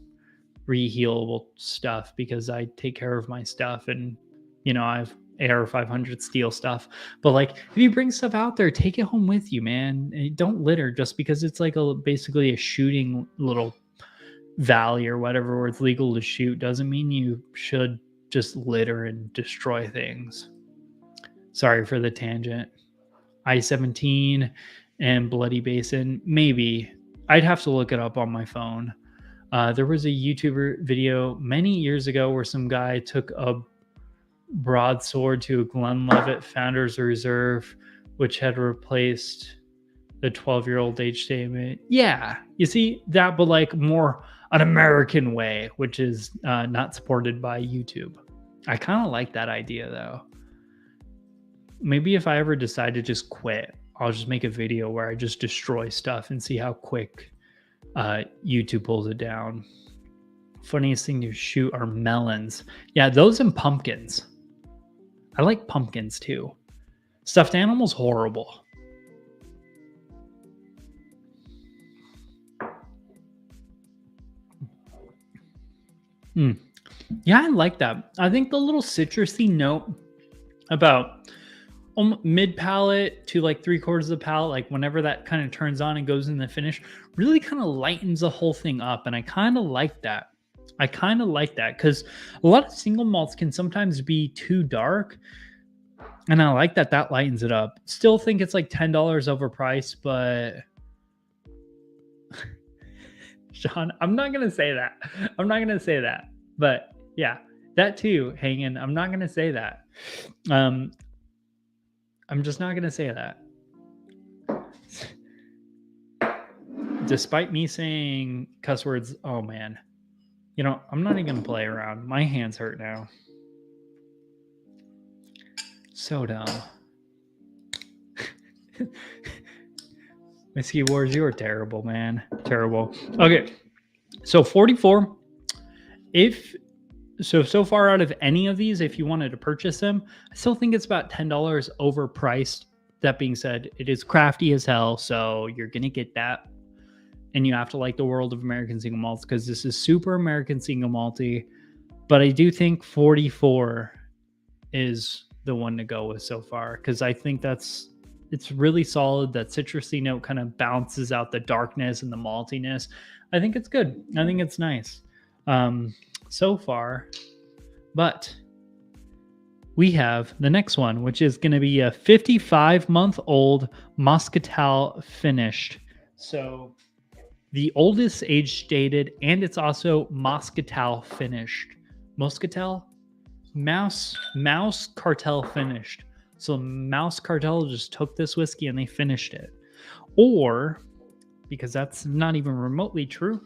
rehealable stuff because I take care of my stuff, and you know, I have AR-500 steel stuff. But like, if you bring stuff out there, take it home with you, man. And don't litter just because it's like basically a shooting little valley or whatever where it's legal to shoot doesn't mean you should just litter and destroy things. Sorry for the tangent. I-17 and Bloody Basin, maybe. I'd have to look it up on my phone. There was a YouTuber video many years ago where some guy took a broadsword to a Glenlivet Founders Reserve, which had replaced the 12-year-old age statement. Yeah, you see that, but like more an American way, which is not supported by YouTube. I kind of like that idea, though. Maybe if I ever decide to just quit, I'll just make a video where I just destroy stuff and see how quick YouTube pulls it down. Funniest thing to shoot are melons. Yeah, those and pumpkins. I like pumpkins too. Stuffed animals, horrible. Yeah, I like that. I think the little citrusy note about mid palate to like 3/4 of the palate, like whenever that kind of turns on and goes in the finish, really kind of lightens the whole thing up. And I kind of like that. Because a lot of single malts can sometimes be too dark. And I like that lightens it up. Still think it's like $10 overpriced, but Sean, I'm not going to say that. But yeah, that too, hanging. I'm not going to say that. I'm just not going to say that. Despite me saying cuss words, oh man. You know, I'm not even going to play around. My hands hurt now. So dumb. Whiskey Wars, you are terrible, man. Terrible. Okay. So 44. So far out of any of these, if you wanted to purchase them, I still think it's about $10 overpriced. That being said, it is crafty as hell, so you're going to get that. And you have to like the world of American single malts because this is super American single malty. But I do think 44 is the one to go with so far because I think it's really solid. That citrusy note kind of balances out the darkness and the maltiness. I think it's good. I think it's nice so far. But we have the next one, which is going to be a 55-month-old Moscatel finished. So the oldest age stated, and it's also Moscatel finished. Moscatel? Mouse Cartel finished. So Mouse Cartel just took this whiskey and they finished it. Or, because that's not even remotely true,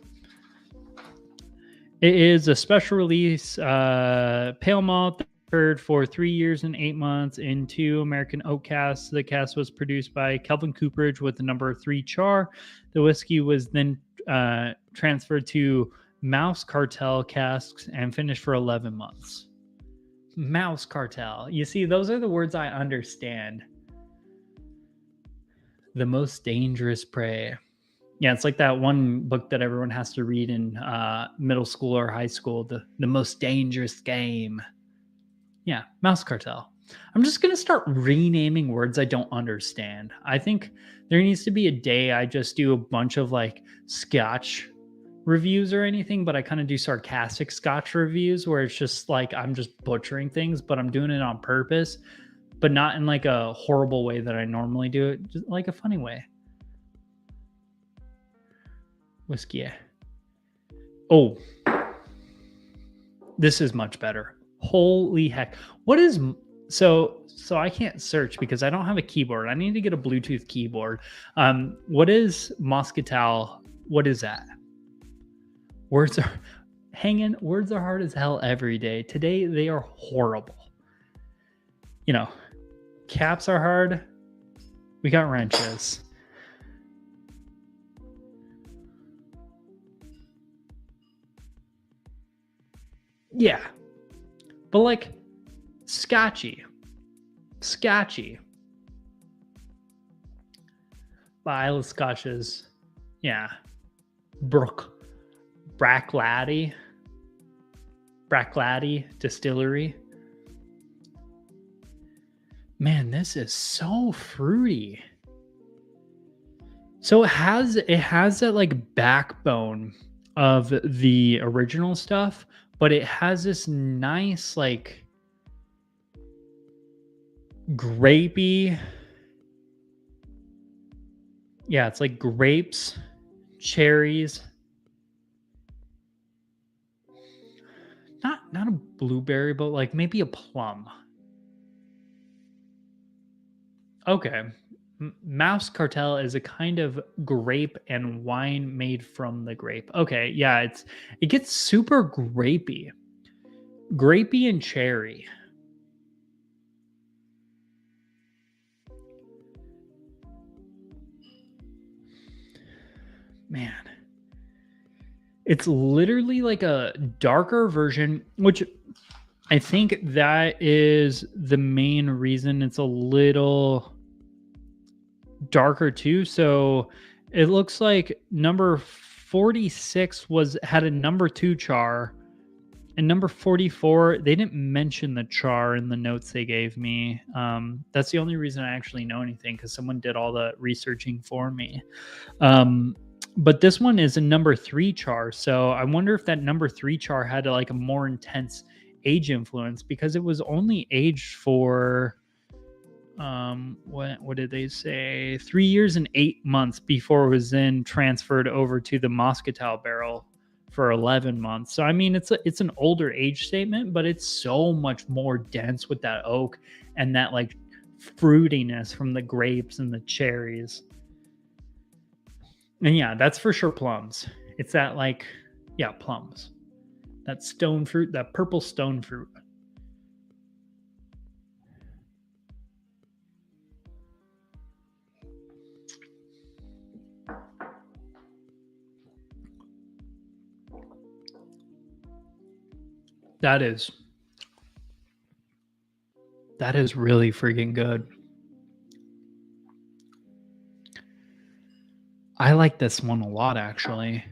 it is a special release pale malt for 3 years and 8 months in 2 American oak casks. The cask was produced by Kelvin Cooperage with the number 3 char. The whiskey was then transferred to Mouse Cartel casks and finished for 11 months. Mouse Cartel. You see, those are the words I understand. The most dangerous prey. Yeah, it's like that one book that everyone has to read in middle school or high school, the most dangerous game. Yeah, Mouse Cartel. I'm just going to start renaming words I don't understand. I think there needs to be a day I just do a bunch of like Scotch reviews or anything, but I kind of do sarcastic Scotch reviews where it's just like I'm just butchering things, but I'm doing it on purpose. but not in like a horrible way that I normally do it, just like a funny way. Whiskey. Oh, this is much better. Holy heck. What is so I can't search because I don't have a keyboard. I need to get a Bluetooth keyboard. What is Moscatel? What is that? Words are hard as hell every day. Today they are horrible. You know, caps are hard. We got wrenches. Yeah. But like scotchy. But Isle of Scotches. Yeah. Bracklady Distillery. Man, this is so fruity. So it has that like backbone of the original stuff, but it has this nice like grapey. Yeah, it's like grapes, cherries. Not a blueberry, but like maybe a plum. Okay. Mouse Cartel is a kind of grape and wine made from the grape. Okay, yeah, it gets super grapey. Grapey and cherry. Man. It's literally like a darker version, which I think that is the main reason it's a little darker too. So it looks like number 46 had a number 2 char, and number 44 they didn't mention the char in the notes they gave me. That's the only reason I actually know anything, because someone did all the researching for me. But this one is a number 3 char, so I wonder if that number 3 char had like a more intense age influence, because it was only aged for what did they say, 3 years and 8 months before it was then transferred over to the Moscatel barrel for 11 months. So I mean, it's an older age statement, but it's so much more dense with that oak and that like fruitiness from the grapes and the cherries. And yeah, that's for sure plums. It's that like, yeah, plums. That stone fruit, that purple stone fruit. That is really freaking good. I like this one a lot, actually.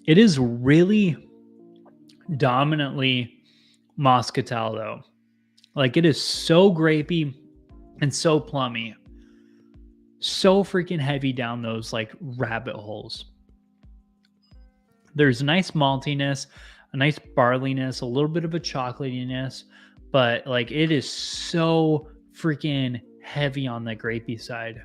It is really dominantly Moscatel, though. Like, it is so grapey and so plummy. So freaking heavy down those, like, rabbit holes. There's a nice maltiness, a nice barleyness, a little bit of a chocolatiness, but, like, it is so freaking heavy on the grapey side.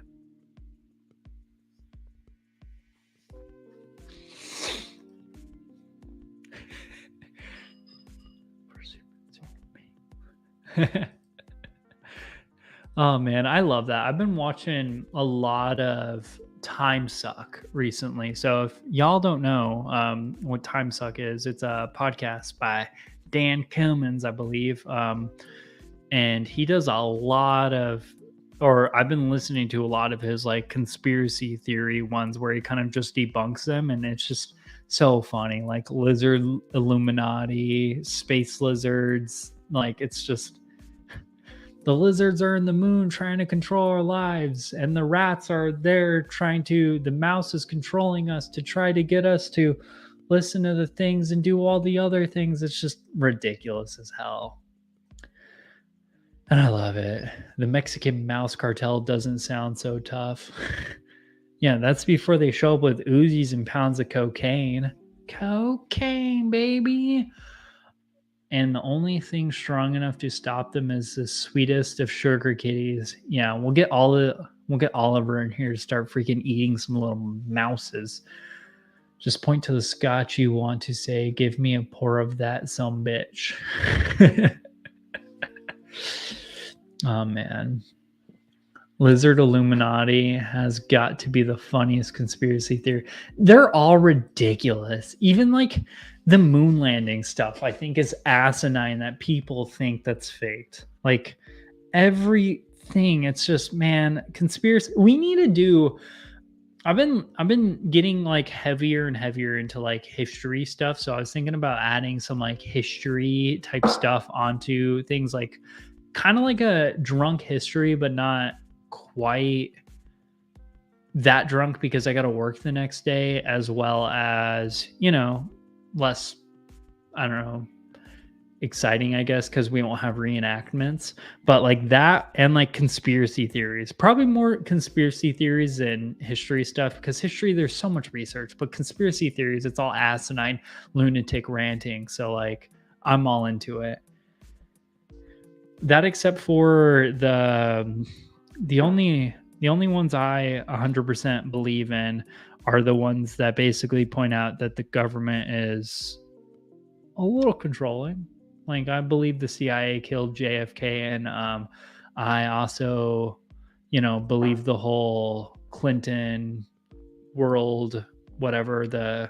Oh man, I love that. I've been watching a lot of Time Suck recently. So if y'all don't know what Time Suck is, it's a podcast by Dan Cummins, I believe. And he does a lot of, or I've been listening to a lot of his like conspiracy theory ones where he kind of just debunks them, and it's just so funny. Like lizard Illuminati, space lizards, like it's just, the lizards are in the moon trying to control our lives, and the rats are there the mouse is controlling us to try to get us to listen to the things and do all the other things. It's just ridiculous as hell. And I love it. The Mexican mouse cartel doesn't sound so tough. Yeah, that's before they show up with Uzis and pounds of cocaine. Cocaine, baby. And the only thing strong enough to stop them is the sweetest of sugar kitties. Yeah, we'll get Oliver in here to start freaking eating some little mouses. Just point to the scotch you want to say, give me a pour of that, some bitch. Oh man. Lizard Illuminati has got to be the funniest conspiracy theory. They're all ridiculous. Even like the moon landing stuff, I think is asinine that people think that's faked. Like everything, it's just man, conspiracy. We need to do I've been getting like heavier and heavier into like history stuff. So I was thinking about adding some like history type stuff onto things like kind of like a drunk history, but not quite that drunk because I got to work the next day, as well as, less, I don't know, exciting, I guess, because we won't have reenactments. But like that and like conspiracy theories, probably more conspiracy theories than history stuff, because history, there's so much research, but conspiracy theories, it's all asinine, lunatic ranting. So like, I'm all into it. That except for the only ones I 100% believe in are the ones that basically point out that the government is a little controlling. Like I believe the CIA killed JFK, and I also, believe the whole Clinton world, whatever the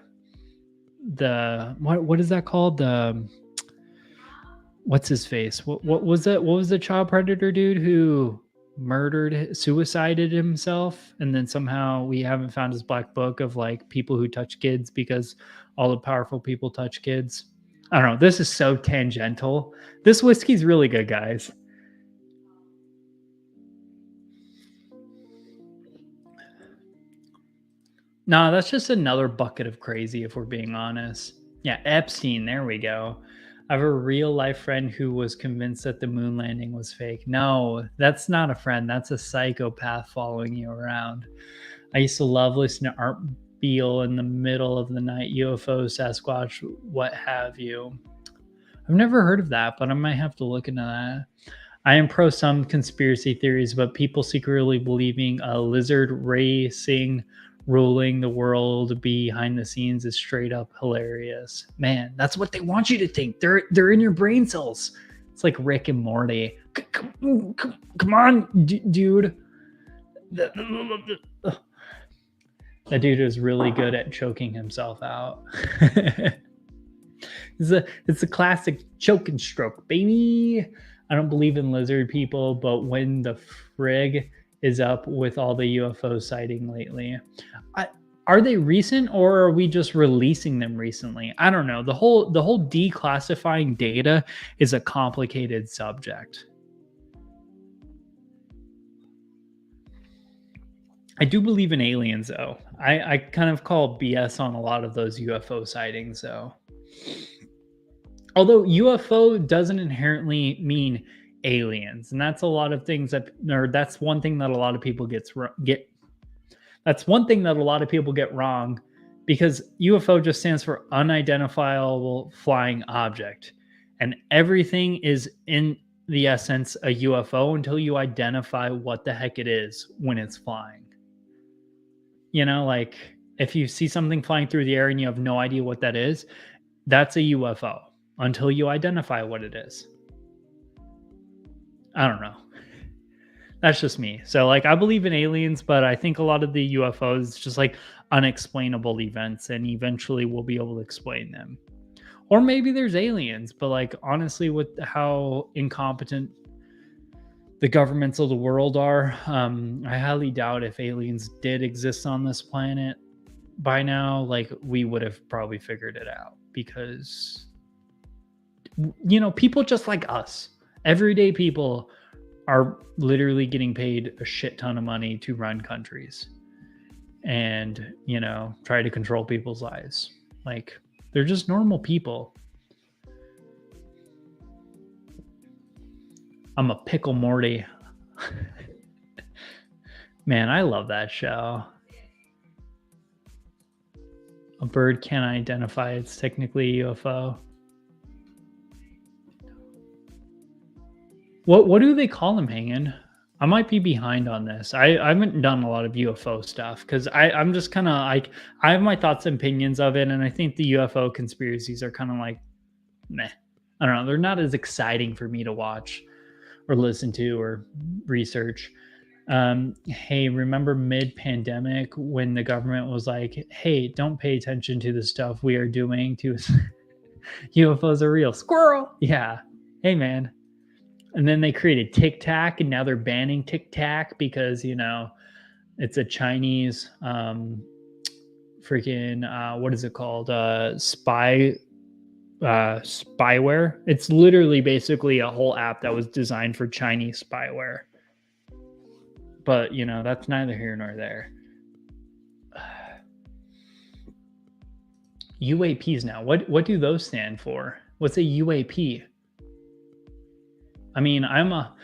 what is that called? The what's his face? What was that? What was the child predator dude who suicided himself, and then somehow we haven't found his black book of like people who touch kids because all the powerful people touch kids. I don't know. This is so tangential. This whiskey's really good, guys. No, that's just another bucket of crazy, if we're being honest. Yeah, Epstein. There we go. I have a real life friend who was convinced that the moon landing was fake. No, that's not a friend. That's a psychopath following you around. I used to love listening to Art Beal in the middle of the night, UFO, Sasquatch, what have you. I've never heard of that, but I might have to look into that. I am pro some conspiracy theories, but people secretly believing a lizard racing ruling the world behind the scenes is straight up hilarious. Man, that's what they want you to think. They're in your brain cells. It's like Rick and Morty. Come on, dude. That dude is really good at choking himself out. It's a classic choke and stroke, baby. I don't believe in lizard people, but when the frig is up with all the UFO sighting lately, are they recent or are we just releasing them recently? I don't know. The whole declassifying data is a complicated subject. I do believe in aliens, though. I kind of call BS on a lot of those UFO sightings, though. Although UFO doesn't inherently mean aliens, and that's a lot of things that's one thing that a lot of people that's one thing that a lot of people get wrong, because UFO just stands for unidentifiable flying object, and everything is in the essence a UFO until you identify what the heck it is when it's flying. Like if you see something flying through the air and you have no idea what that is, that's a UFO until you identify what it is. I don't know. That's just me. So like I believe in aliens, but I think a lot of the UFOs just like unexplainable events, and eventually we'll be able to explain them. Or maybe there's aliens, but like honestly, with how incompetent the governments of the world are, I highly doubt if aliens did exist on this planet by now, like we would have probably figured it out, because people just like us, everyday people, are literally getting paid a shit ton of money to run countries and, try to control people's lives. Like they're just normal people. I'm a pickle Morty. Man, I love that show. A bird can't identify. It's technically a UFO. What do they call them, Hanging? I might be behind on this. I haven't done a lot of UFO stuff because I'm just kind of like I have my thoughts and opinions of it, and I think the UFO conspiracies are kind of like meh. I don't know. They're not as exciting for me to watch or listen to or research. Hey, remember mid-pandemic when the government was like, "Hey, don't pay attention to the stuff we are doing to UFOs are real." Squirrel. Yeah. Hey, man. And then they created Tic Tac, and now they're banning Tic Tac because it's a Chinese freaking what is it called? Spyware. It's literally basically a whole app that was designed for Chinese spyware. But that's neither here nor there. UAPs now. What do those stand for? What's a UAP? I mean, I'm a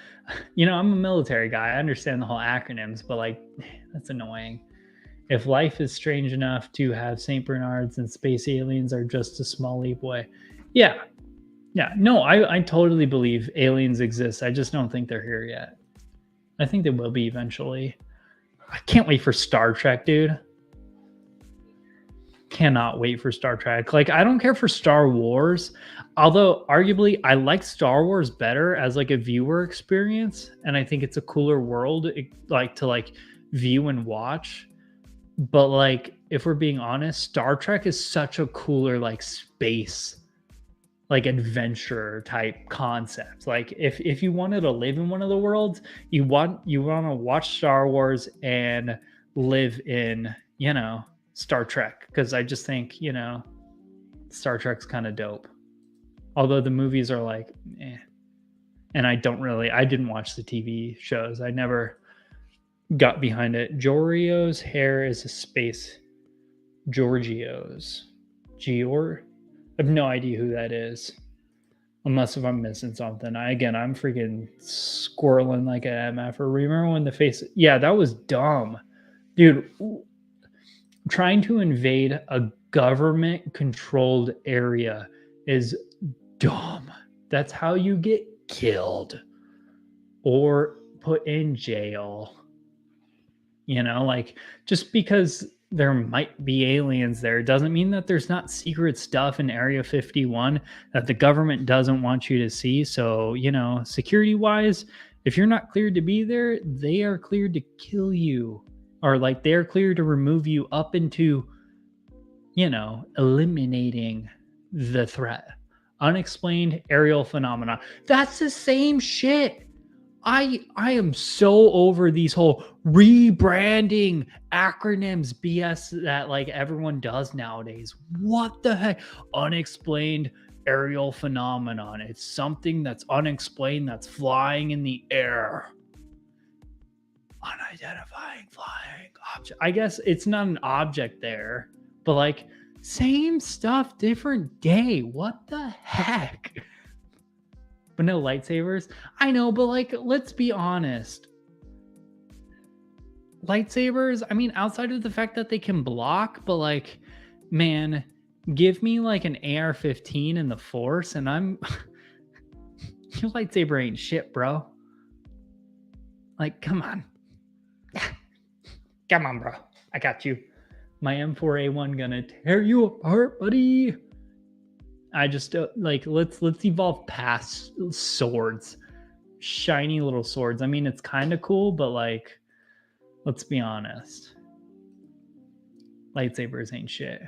military guy. I understand the whole acronyms, but like, that's annoying. If life is strange enough to have St. Bernards and space aliens are just a small leap away. Yeah. No, I totally believe aliens exist. I just don't think they're here yet. I think they will be eventually. I can't wait for Star Trek, dude. Cannot wait for Star Trek. Like, I don't care for Star Wars, although arguably I like Star Wars better as like a viewer experience, and I think it's a cooler world to view and watch. But like, if we're being honest, Star Trek is such a cooler like space like adventure type concept. Like if you wanted to live in one of the worlds, you want to watch Star Wars and live in Star Trek, because I just think Star Trek's kind of dope, although the movies are like and I didn't watch the TV shows. I never got behind it. Giorgio's hair is a space. Giorgio's I have no idea who that is, unless if I'm missing something. I'm freaking squirreling like an MF. Or remember when the face? Yeah, that was dumb, dude. Trying to invade a government-controlled area is dumb. That's how you get killed or put in jail. Like, just because there might be aliens there doesn't mean that there's not secret stuff in Area 51 that the government doesn't want you to see. So, security-wise, if you're not cleared to be there, they are cleared to kill you. Or like they're clear to remove you up into, eliminating the threat. Unexplained aerial phenomena. That's the same shit. I am so over these whole rebranding acronyms BS that like everyone does nowadays. What the heck? Unexplained aerial phenomenon. It's something that's unexplained that's flying in the air. Unidentifying flying object. I guess it's not an object there, but like same stuff, different day. What the heck? But no lightsabers. I know, but like, let's be honest. Lightsabers, I mean, outside of the fact that they can block, but like, man, give me like an AR-15 in the Force, and your lightsaber ain't shit, bro. Like, come on. Come on, bro. I got you. My M4A1 gonna tear you apart, buddy. I just let's evolve past swords, shiny little swords. I mean, it's kind of cool, but like, let's be honest, lightsabers ain't shit.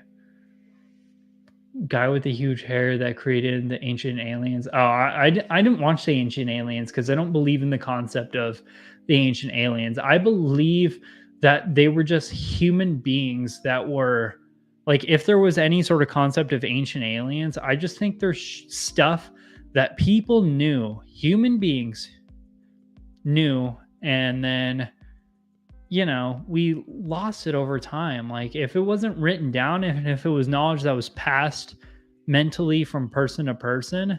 Guy with the huge hair that created the ancient aliens. Oh, I didn't watch the ancient aliens because I don't believe in the concept of the ancient aliens. I believe that they were just human beings that were like, if there was any sort of concept of ancient aliens, I just think there's stuff that people knew, human beings knew, and then, we lost it over time. Like, if it wasn't written down, and if it was knowledge that was passed mentally from person to person,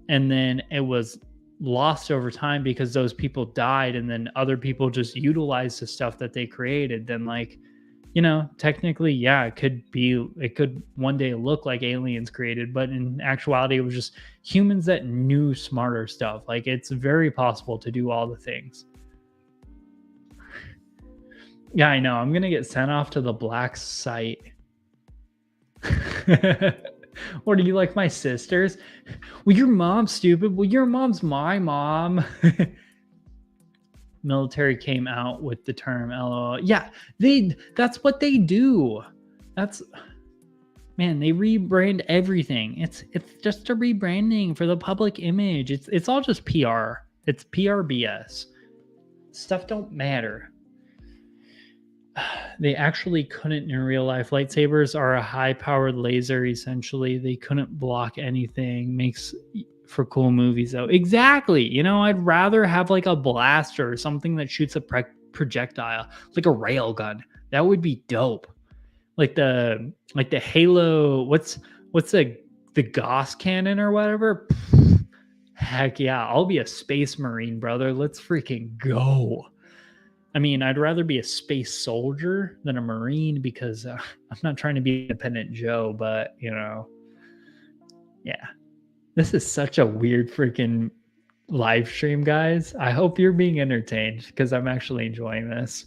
and then it was lost over time because those people died, and then other people just utilized the stuff that they created, then like, technically, yeah, it could one day look like aliens created, but in actuality, it was just humans that knew smarter stuff. Like, it's very possible to do all the things. Yeah, I know. I'm gonna get sent off to the black site. Or do you like my sisters? Well, your mom's stupid. Well, your mom's my mom. Military came out with the term LOL. Yeah, that's what they do. That's Man, they rebrand everything. It's just a rebranding for the public image. It's all just PR. It's PR BS. Stuff don't matter. They actually couldn't in real life. Lightsabers are a high powered laser, essentially. They couldn't block anything. Makes for cool movies, though. Exactly. I'd rather have like a blaster or something that shoots a projectile, like a rail gun. That would be dope. Like the Halo. What's the Gauss cannon or whatever? Heck yeah. I'll be a space marine, brother. Let's freaking go. I mean, I'd rather be a space soldier than a marine because I'm not trying to be independent Joe, but yeah. This is such a weird freaking live stream, guys. I hope you're being entertained because I'm actually enjoying this.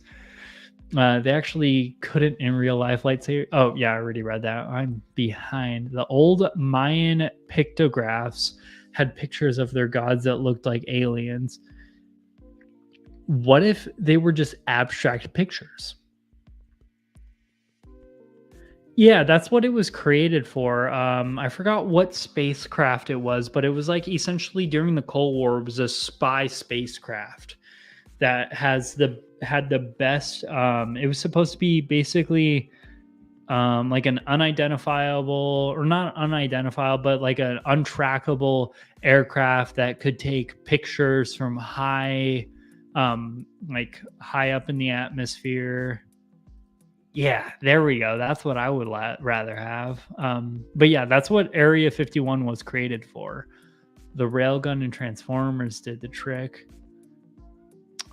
They actually couldn't in real life lightsaber. Oh yeah, I already read that. I'm behind. The old Mayan pictographs had pictures of their gods that looked like aliens. What if they were just abstract pictures? Yeah, that's what it was created for. I forgot what spacecraft it was, but it was like essentially during the Cold War, it was a spy spacecraft that had the best. It was supposed to be basically like an unidentifiable, or not unidentifiable, but like an untrackable aircraft that could take pictures from like high up in the atmosphere. Yeah, there we go. That's what I would rather have. But yeah, that's what Area 51 was created for. The railgun and Transformers did the trick.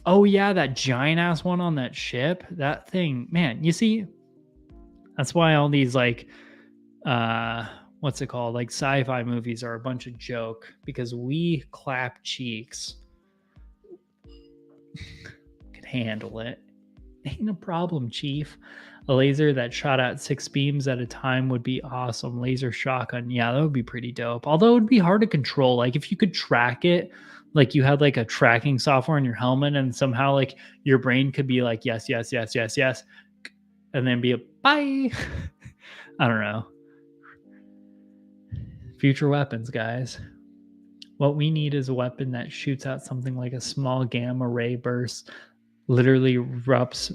Oh yeah, that giant ass one on that ship. That thing, man. You see, that's why all these like, what's it called? Like sci-fi movies are a bunch of joke because we clap cheeks. Could handle it. Ain't a problem, Chief. A laser that shot out 6 beams at a time would be awesome. Laser shotgun. Yeah, that would be pretty dope. Although it would be hard to control. Like if you could track it, like you had like a tracking software in your helmet and somehow like your brain could be like, yes, yes, yes, yes, yes. And then be a bye. I don't know. Future weapons, guys. What we need is a weapon that shoots out something like a small gamma ray burst, literally rips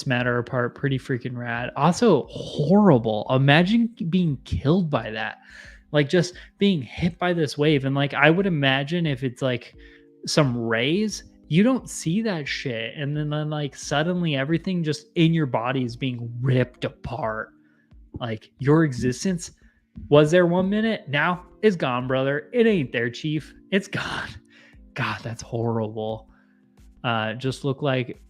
matter apart. Pretty freaking rad. Also horrible. Imagine being killed by that. Like just being hit by this wave. And like I would imagine if it's like some rays, you don't see that shit. And then like suddenly everything just in your body is being ripped apart. Like your existence was there 1 minute, now it's gone, brother. It ain't there, Chief. It's gone. God, that's horrible. Just look like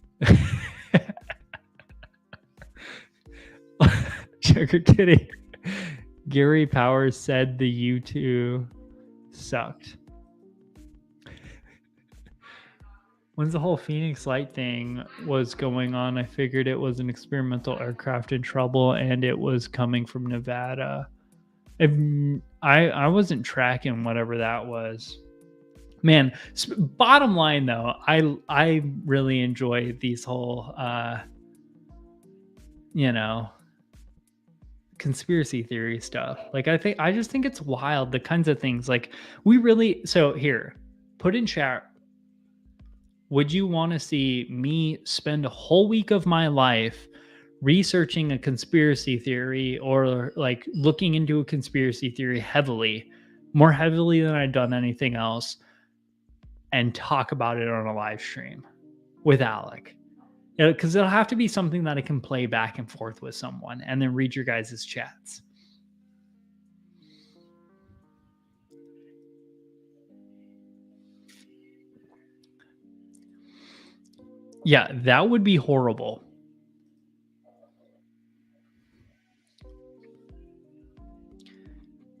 Sugar Kitty. Gary Powers said the U2 sucked. When's the whole Phoenix Light thing was going on, I figured it was an experimental aircraft in trouble and it was coming from Nevada. I wasn't tracking whatever that was. Man, bottom line though, I really enjoy these whole conspiracy theory stuff. Like I just think it's wild, the kinds of things like so here, put in chat, would you want to see me spend a whole week of my life researching a conspiracy theory or like looking into a conspiracy theory heavily, more heavily than I'd done anything else, and talk about it on a live stream with Alec? Because it'll have to be something that I can play back and forth with someone and then read your guys' chats. Yeah, that would be horrible.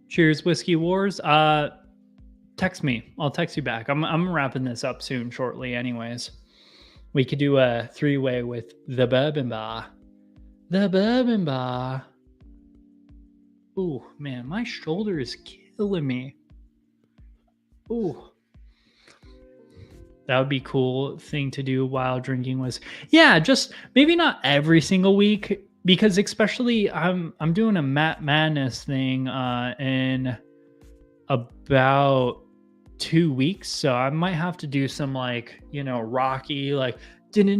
Cheers, Whiskey Wars. Text me. I'll text you back. I'm wrapping this up soon, shortly, anyways. We could do a 3-way with the Bourbon Bar. The Bourbon Bar. Ooh, man, my shoulder is killing me. Ooh. That would be cool thing to do while drinking was, yeah, just maybe not every single week, because especially I'm doing a Matt Madness thing in about 2 weeks, so I might have to do some like, you know, Rocky, like and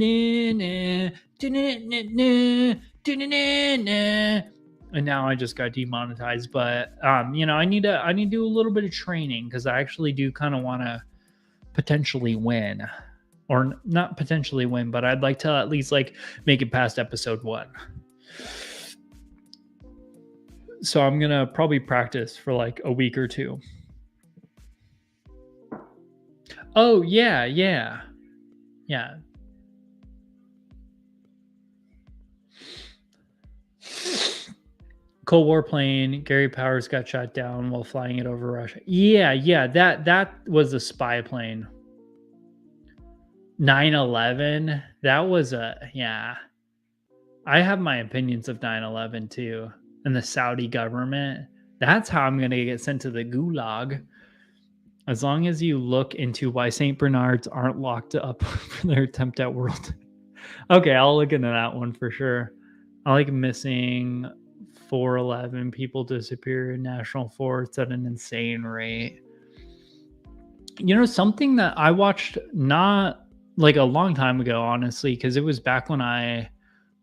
now I just got demonetized. But you know, I need to do a little bit of training, because I actually do kind of want to potentially win, or not potentially win, but I'd like to at least like make it past episode 1. So I'm gonna probably practice for like a week or 2. Oh yeah. Cold War plane. Gary Powers got shot down while flying it over Russia. Yeah. That was a spy plane. 9/11. That was yeah. I have my opinions of 9/11 too, and the Saudi government. That's how I'm gonna get sent to the gulag. As long as you look into why St. Bernards aren't locked up for their attempt at world. Okay, I'll look into that one for sure. I like missing 411 people disappear in national forests at an insane rate. You know, something that I watched not like a long time ago, honestly, because it was back when I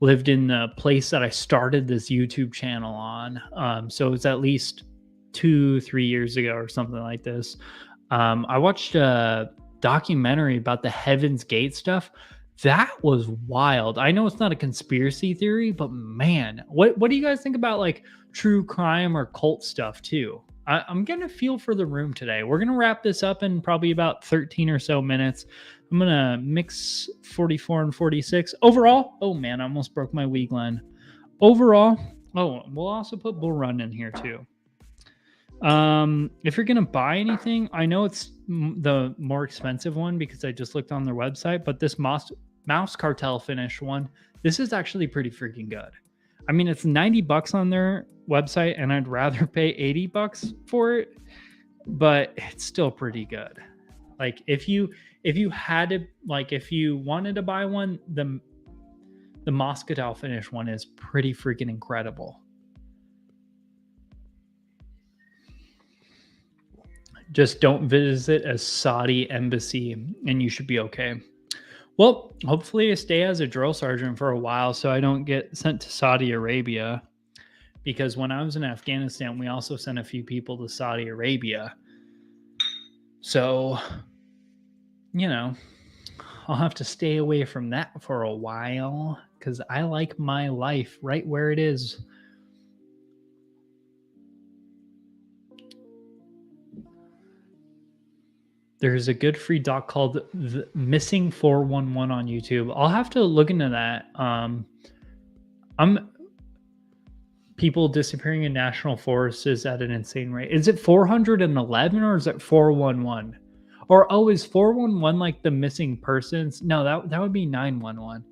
lived in the place that I started this YouTube channel on. So it's at least 2-3 years ago or something like this. I watched a documentary about the Heaven's Gate stuff. That was wild. I know it's not a conspiracy theory, but man, what do you guys think about like true crime or cult stuff too? I'm getting a feel for the room today. We're going to wrap this up in probably about 13 or so minutes. I'm going to mix 44 and 46. Overall, oh man, I almost broke my wee Glen. Overall, oh, we'll also put Bull Run in here too. If you're going to buy anything, I know it's the more expensive one because I just looked on their website, but this Mouse Cartel finish one, this is actually pretty freaking good. I mean, it's $90 on their website and I'd rather pay $80 for it, but it's still pretty good. Like if you had to, like if you wanted to buy one, the Moscatel finish one is pretty freaking incredible. Just don't visit a Saudi embassy and you should be okay. Well, hopefully I stay as a drill sergeant for a while so I don't get sent to Saudi Arabia. Because when I was in Afghanistan, we also sent a few people to Saudi Arabia. So, you know, I'll have to stay away from that for a while because I like my life right where it is. There's a good free doc called The Missing 411 on YouTube. I'll have to look into that. People disappearing in national forests is at an insane rate. Is it 411 or is it 411? Or oh, is 411 like the missing persons? No, that would be 911.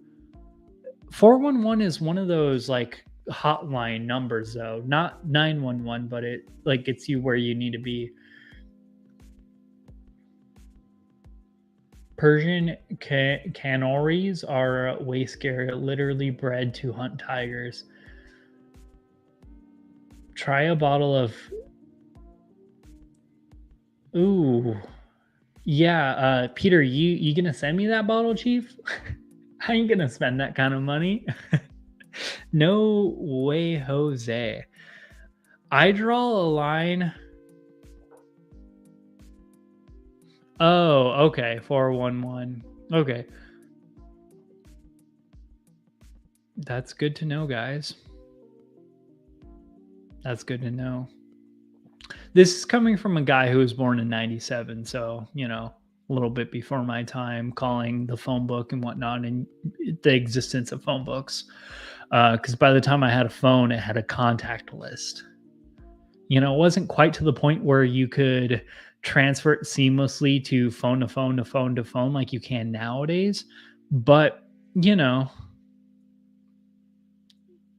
411 is one of those like hotline numbers though, not 911, but it like gets you where you need to be. Persian canaries are way scary, literally bred to hunt tigers. Try a bottle of... Ooh. Yeah, Peter, you gonna send me that bottle, Chief? I ain't gonna spend that kind of money. No way, Jose. I draw a line... Oh, okay. 411. Okay. That's good to know, guys. That's good to know. This is coming from a guy who was born in 97. So, you know, a little bit before my time, calling the phone book and whatnot and the existence of phone books. Because by the time I had a phone, it had a contact list. You know, it wasn't quite to the point where you could transfer it seamlessly to phone to phone to phone to phone like you can nowadays. But, you know,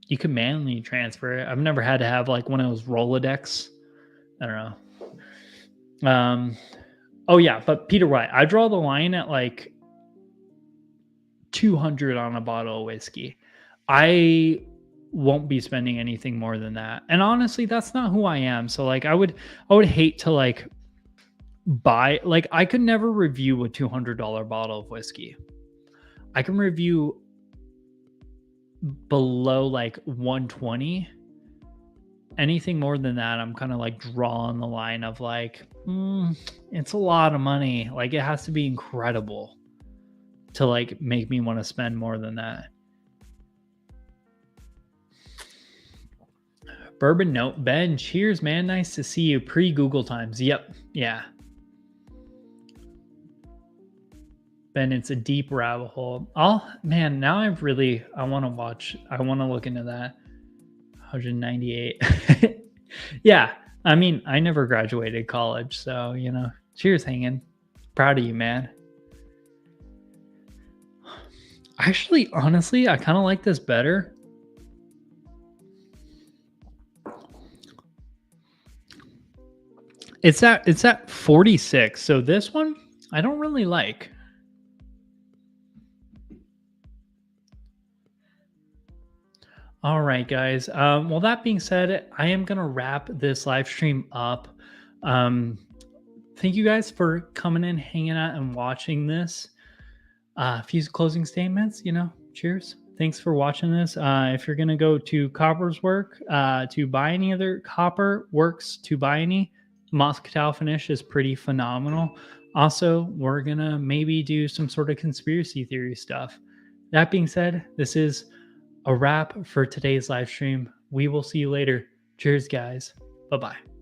you can manually transfer it. I've never had to have like one of those Rolodex. I don't know. Oh yeah, but Peter White, I draw the line at like 200 on a bottle of whiskey. I won't be spending anything more than that. And honestly, that's not who I am. So like I would hate to like buy, like I could never review a $200 bottle of whiskey. I can review below like 120. Anything more than that, I'm kind of like drawing the line of like, it's a lot of money. Like it has to be incredible to like make me want to spend more than that. Bourbon note, Ben, cheers, man. Nice to see you. Pre-Google times. Yep. Yeah. Ben, it's a deep rabbit hole. Oh man, now I want to look into that. 198. Yeah. I mean, I never graduated college, so you know, cheers hanging. Proud of you, man. Actually, honestly, I kind of like this better. It's at 46. So this one I don't really like. All right, guys. Well, that being said, I am gonna wrap this live stream up. Um, thank you guys for coming in, hanging out, and watching this. A few closing statements. You know, cheers. Thanks for watching this. If you're gonna go to Copper's work to buy any other Copper works to buy any, Moscatel finish is pretty phenomenal. Also, we're gonna maybe do some sort of conspiracy theory stuff. That being said, this is a wrap for today's live stream. We will see you later. Cheers, guys. Bye bye.